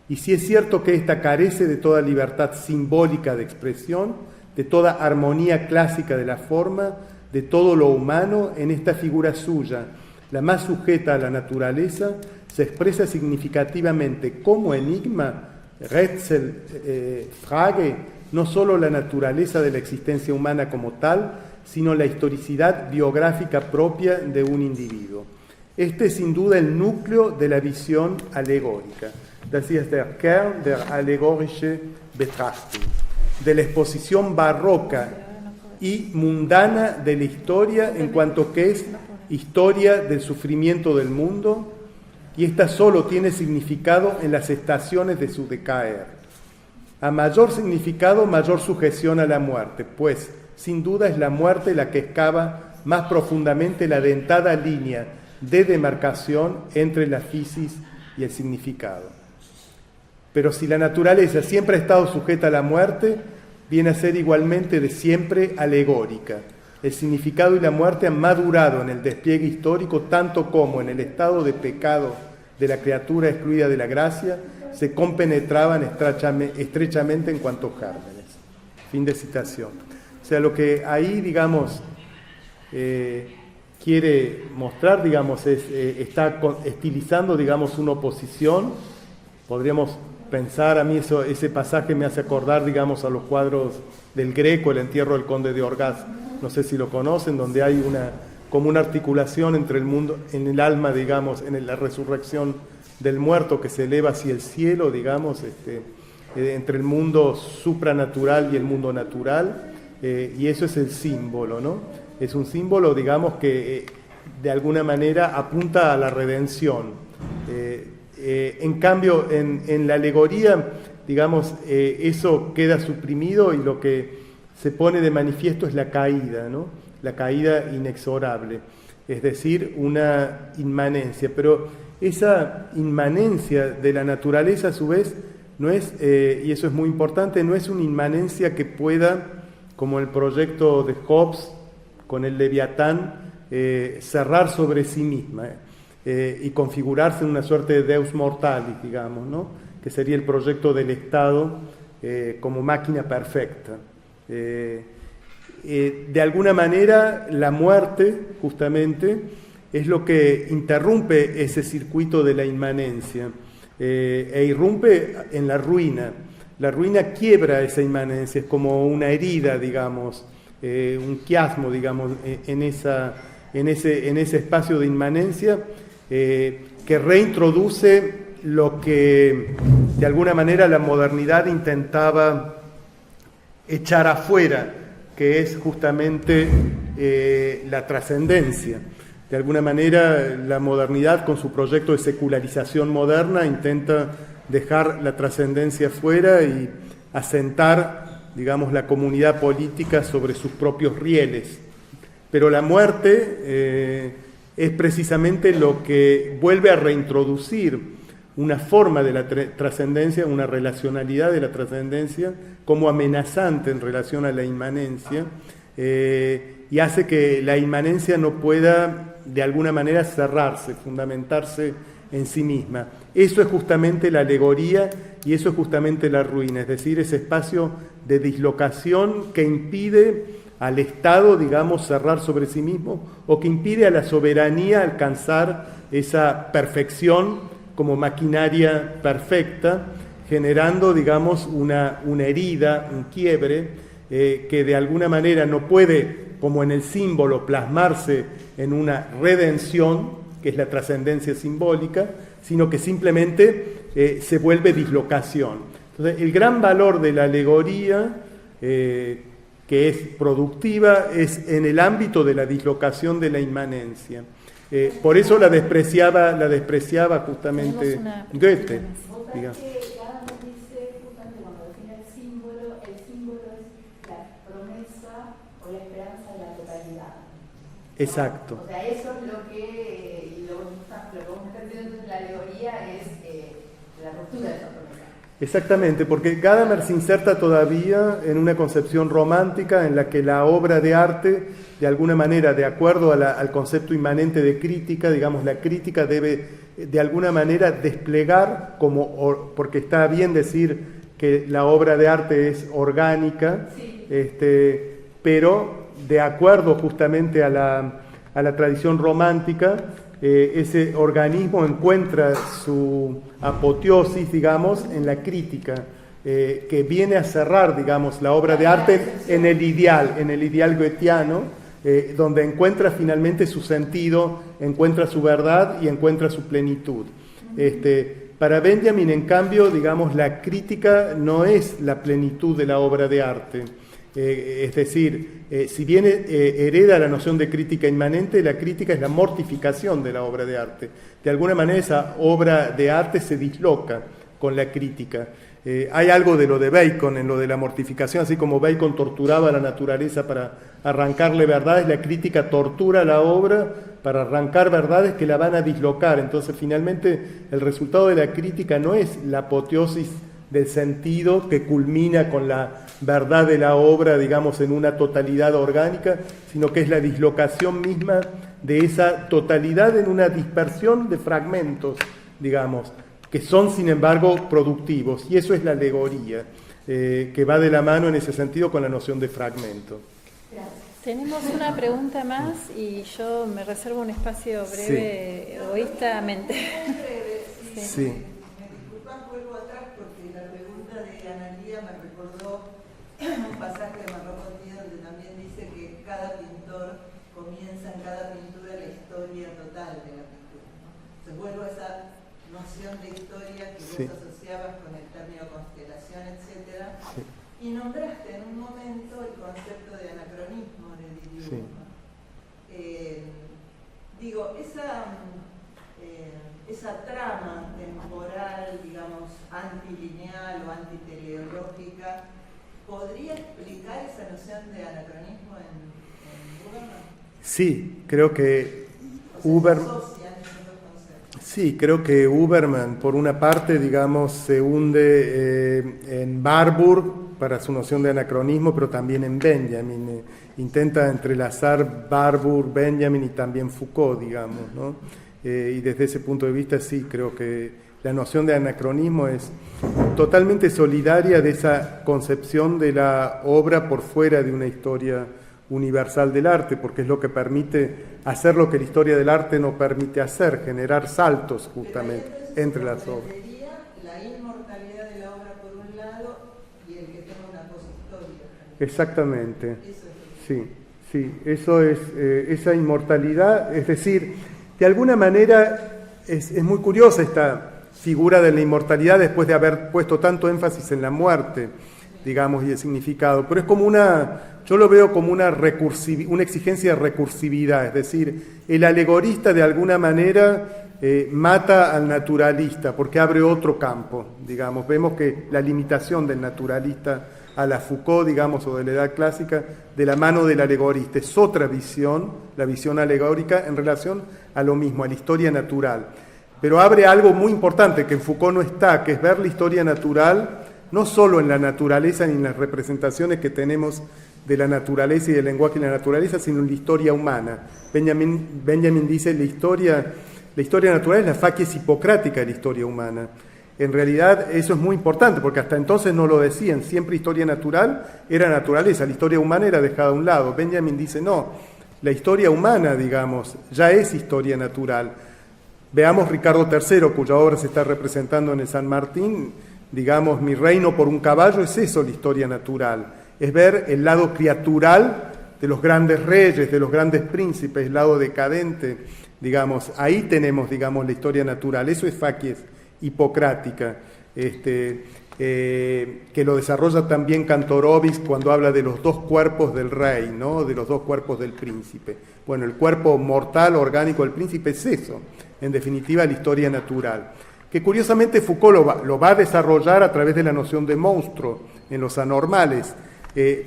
Y si es cierto que ésta carece de toda libertad simbólica de expresión, de toda armonía clásica de la forma, de todo lo humano en esta figura suya, la más sujeta a la naturaleza, se expresa significativamente como enigma, Rätsel, Frage, no solo la naturaleza de la existencia humana como tal, sino la historicidad biográfica propia de un individuo. Este es sin duda el núcleo de la visión alegórica. Das ist der Kern der allegorische Betrachtung, de la exposición barroca y mundana de la historia en cuanto que es historia del sufrimiento del mundo, y esta solo tiene significado en las estaciones de su decaer. A mayor significado, mayor sujeción a la muerte, pues sin duda es la muerte la que excava más profundamente la dentada línea de demarcación entre la physis y el significado. Pero si la naturaleza siempre ha estado sujeta a la muerte, viene a ser igualmente de siempre alegórica. El significado y la muerte han madurado en el despliegue histórico tanto como en el estado de pecado de la criatura excluida de la gracia se compenetraban estrechamente en cuanto gérmenes. Fin de citación. O sea, lo que ahí, digamos, quiere mostrar, digamos, está estilizando, digamos, una oposición. Podríamos pensar, a mí ese pasaje me hace acordar, digamos, a los cuadros del Greco, el entierro del conde de Orgaz, no sé si lo conocen, donde hay como una articulación entre el mundo, en el alma, digamos, en la resurrección del muerto que se eleva hacia el cielo, digamos, entre el mundo supranatural y el mundo natural, y eso es el símbolo, ¿no? Es un símbolo, digamos, que de alguna manera apunta a la redención. En cambio, en la alegoría, digamos, eso queda suprimido y lo que se pone de manifiesto es la caída, ¿no? La caída inexorable, es decir, una inmanencia. Pero esa inmanencia de la naturaleza, a su vez, no es, y eso es muy importante, no es una inmanencia que pueda, como el proyecto de Hobbes con el Leviatán, cerrar sobre sí misma y configurarse en una suerte de Deus Mortalis, digamos, ¿no? Que sería el proyecto del Estado como máquina perfecta. De alguna manera, la muerte, justamente, es lo que interrumpe ese circuito de la inmanencia e irrumpe en la ruina. La ruina quiebra esa inmanencia, es como una herida, digamos, un quiasmo, digamos, en ese espacio de inmanencia que reintroduce lo que de alguna manera la modernidad intentaba echar afuera, que es justamente la trascendencia. De alguna manera la modernidad, con su proyecto de secularización moderna, intenta dejar la trascendencia fuera y asentar, digamos, la comunidad política sobre sus propios rieles. Pero la muerte es precisamente lo que vuelve a reintroducir una forma de la trascendencia, una relacionalidad de la trascendencia como amenazante en relación a la inmanencia, y hace que la inmanencia no pueda de alguna manera cerrarse, fundamentarse en sí misma. Eso es justamente la alegoría y eso es justamente la ruina, es decir, ese espacio de dislocación que impide al Estado, digamos, cerrar sobre sí mismo, o que impide a la soberanía alcanzar esa perfección como maquinaria perfecta, generando, digamos, una herida, un quiebre, que de alguna manera no puede, como en el símbolo, plasmarse en una redención, que es la trascendencia simbólica, sino que simplemente se vuelve dislocación. Entonces, el gran valor de la alegoría, que es productiva, es en el ámbito de la dislocación de la inmanencia. Por eso la despreciaba justamente Goethe. Digamos. Cada uno dice, justamente cuando define el símbolo es la promesa o la esperanza de la totalidad. Exacto. O sea, eso es lo que vamos a estar viendo en la alegoría es la ruptura de esa promesa. Exactamente, porque Gadamer se inserta todavía en una concepción romántica en la que la obra de arte, de alguna manera, de acuerdo al concepto inmanente de crítica, digamos, la crítica debe de alguna manera desplegar, porque está bien decir que la obra de arte es orgánica, sí. pero de acuerdo justamente a la tradición romántica, ese organismo encuentra su apoteosis, digamos, en la crítica, que viene a cerrar, digamos, la obra de arte en el ideal goetheano, donde encuentra finalmente su sentido, encuentra su verdad y encuentra su plenitud. Para Benjamin, en cambio, digamos, la crítica no es la plenitud de la obra de arte. Es decir, si bien hereda la noción de crítica inmanente, la crítica es la mortificación de la obra de arte. De alguna manera esa obra de arte se disloca con la crítica. Hay algo de lo de Bacon en lo de la mortificación, así como Bacon torturaba a la naturaleza para arrancarle verdades, la crítica tortura la obra para arrancar verdades que la van a dislocar. Entonces finalmente el resultado de la crítica no es la apoteosis del sentido que culmina con la verdad de la obra, digamos, en una totalidad orgánica, sino que es la dislocación misma de esa totalidad en una dispersión de fragmentos, digamos, que son sin embargo productivos, y eso es la alegoría, que va de la mano en ese sentido con la noción de fragmento. Tenemos una pregunta más y yo me reservo un espacio breve, egoístamente. Sí. Me disculpas, vuelvo atrás porque la pregunta de Analía me recordó un pasaje de Marroquín donde también dice que cada pintor comienza en cada pintura la historia total de la pintura, ¿no? Entonces vuelvo a esa noción de historia que vos asociabas con el término constelación, etcétera, y nombraste en un momento el concepto de anacronismo de Deleuze, ¿no? Digo, esa trama temporal, digamos, antilineal o antiteleológica, ¿podría explicar esa noción de anacronismo en Huberman? Sí, creo que Huberman, por una parte, digamos, se hunde en Warburg para su noción de anacronismo, pero también en Benjamin. Intenta entrelazar Warburg, Benjamin y también Foucault, digamos, ¿no? Y desde ese punto de vista, sí, creo que la noción de anacronismo es totalmente solidaria de esa concepción de la obra por fuera de una historia universal del arte, porque es lo que permite hacer lo que la historia del arte no permite hacer, generar saltos justamente entre las obras. La inmortalidad de la obra por un lado y el que tenga una poshistoria. Exactamente. Sí, eso es esa inmortalidad, es decir, de alguna manera es muy curiosa esta figura de la inmortalidad después de haber puesto tanto énfasis en la muerte, digamos, y el significado, pero es como yo lo veo como una exigencia de recursividad, es decir, el alegorista de alguna manera mata al naturalista porque abre otro campo, digamos. Vemos que la limitación del naturalista a la Foucault, digamos, o de la Edad Clásica, de la mano del alegorista, es otra visión, la visión alegórica en relación a lo mismo, a la historia natural. Pero abre algo muy importante que en Foucault no está, que es ver la historia natural no solo en la naturaleza ni en las representaciones que tenemos de la naturaleza y del lenguaje de la naturaleza, sino en la historia humana. Benjamin dice la historia natural es la facies hipocrática de la historia humana. En realidad eso es muy importante, porque hasta entonces no lo decían, siempre historia natural era naturaleza, la historia humana era dejada a un lado. Benjamin dice no, la historia humana, digamos, ya es historia natural. Veamos Ricardo III, cuya obra se está representando en el San Martín, digamos, Mi reino por un caballo, es eso la historia natural, es ver el lado criatural de los grandes reyes, de los grandes príncipes, el lado decadente, digamos, ahí tenemos, digamos, la historia natural, eso es facies hipocrática, que lo desarrolla también Kantorowicz cuando habla de los dos cuerpos del rey, ¿no? De los dos cuerpos del príncipe. Bueno, el cuerpo mortal, orgánico del príncipe es eso, en definitiva la historia natural, que curiosamente Foucault lo va a desarrollar a través de la noción de monstruo en los anormales,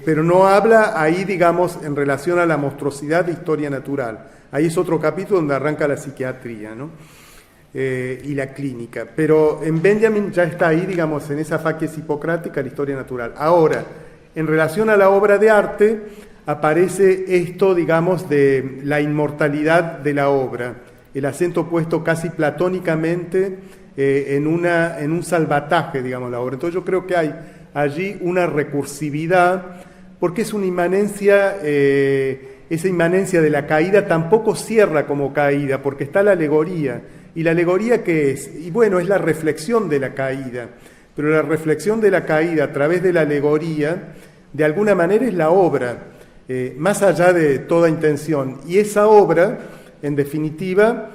pero no habla ahí, digamos, en relación a la monstruosidad de historia natural. Ahí es otro capítulo donde arranca la psiquiatría, ¿no? Y la clínica. Pero en Benjamin ya está ahí, digamos, en esa facies hipocrática la historia natural. Ahora, en relación a la obra de arte, aparece esto, digamos, de la inmortalidad de la obra, el acento puesto casi platónicamente en un salvataje, digamos, la obra. Entonces yo creo que hay allí una recursividad, porque es una inmanencia, esa inmanencia de la caída tampoco cierra como caída, porque está la alegoría. ¿Y la alegoría qué es? Y bueno, es la reflexión de la caída, pero la reflexión de la caída a través de la alegoría, de alguna manera es la obra, más allá de toda intención. Y esa obra, en definitiva,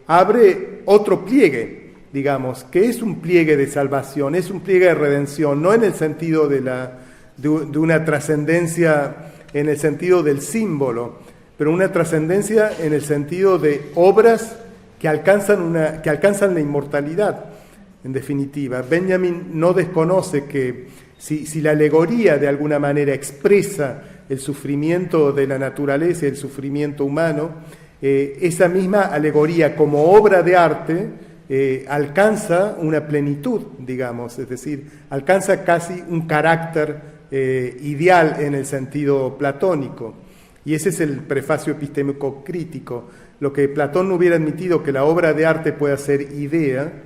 abre otro pliegue, digamos, que es un pliegue de salvación, es un pliegue de redención, no en el sentido de una trascendencia, en el sentido del símbolo, pero una trascendencia en el sentido de obras que alcanzan la inmortalidad, en definitiva. Benjamin no desconoce que si la alegoría de alguna manera expresa el sufrimiento de la naturaleza, el sufrimiento humano, esa misma alegoría como obra de arte alcanza una plenitud, digamos, es decir, alcanza casi un carácter ideal en el sentido platónico. Y ese es el prefacio epistémico crítico. Lo que Platón no hubiera admitido, que la obra de arte pueda ser idea,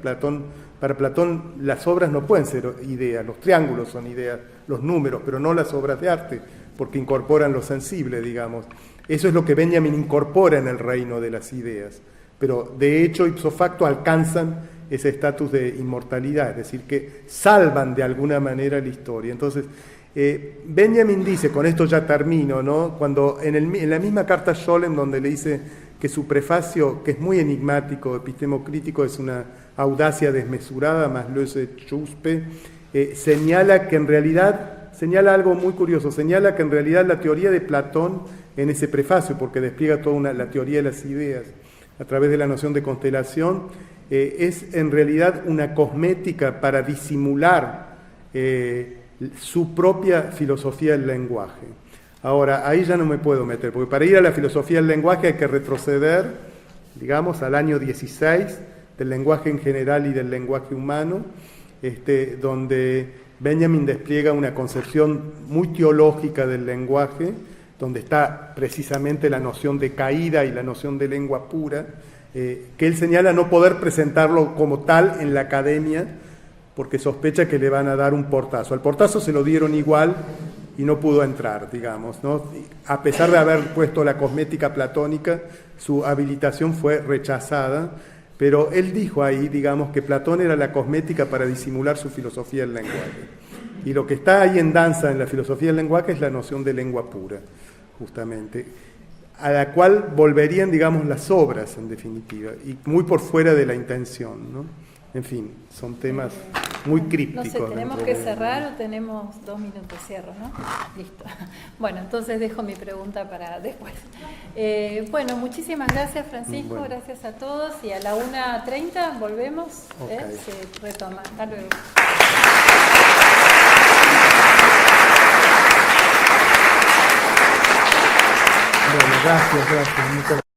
para Platón las obras no pueden ser ideas, los triángulos son ideas, los números, pero no las obras de arte, porque incorporan lo sensible, digamos. Eso es lo que Benjamin incorpora en el reino de las ideas, pero de hecho, ipso facto, alcanzan ese estatus de inmortalidad, es decir, que salvan de alguna manera la historia. Entonces, Benjamin dice, con esto ya termino, ¿no? Cuando en la misma carta a Scholem, donde le dice que su prefacio, que es muy enigmático, epistemocrítico, es una audacia desmesurada, más löse chuspe, señala que en realidad, señala algo muy curioso, señala que en realidad la teoría de Platón en ese prefacio, porque despliega toda la teoría de las ideas a través de la noción de constelación, es en realidad una cosmética para disimular su propia filosofía del lenguaje. Ahora, ahí ya no me puedo meter, porque para ir a la filosofía del lenguaje hay que retroceder, digamos, al año 16 del lenguaje en general y del lenguaje humano, donde Benjamin despliega una concepción muy teológica del lenguaje, donde está precisamente la noción de caída y la noción de lengua pura, que él señala no poder presentarlo como tal en la academia, porque sospecha que le van a dar un portazo. Al portazo se lo dieron igual y no pudo entrar, digamos, ¿no? A pesar de haber puesto la cosmética platónica, su habilitación fue rechazada, pero él dijo ahí, digamos, que Platón era la cosmética para disimular su filosofía del lenguaje. Y lo que está ahí en danza en la filosofía del lenguaje es la noción de lengua pura, justamente, a la cual volverían, digamos, las obras, en definitiva, y muy por fuera de la intención, ¿no? En fin, son temas muy crípticos. No sé, ¿tenemos que cerrar o tenemos 2 minutos? Cierro, ¿no? Listo. Bueno, entonces dejo mi pregunta para después. Bueno, muchísimas gracias, Francisco, bueno. Gracias a todos, y a la 1:30 volvemos, Okay. Se retoma. Hasta luego. Bueno, gracias, muchas gracias.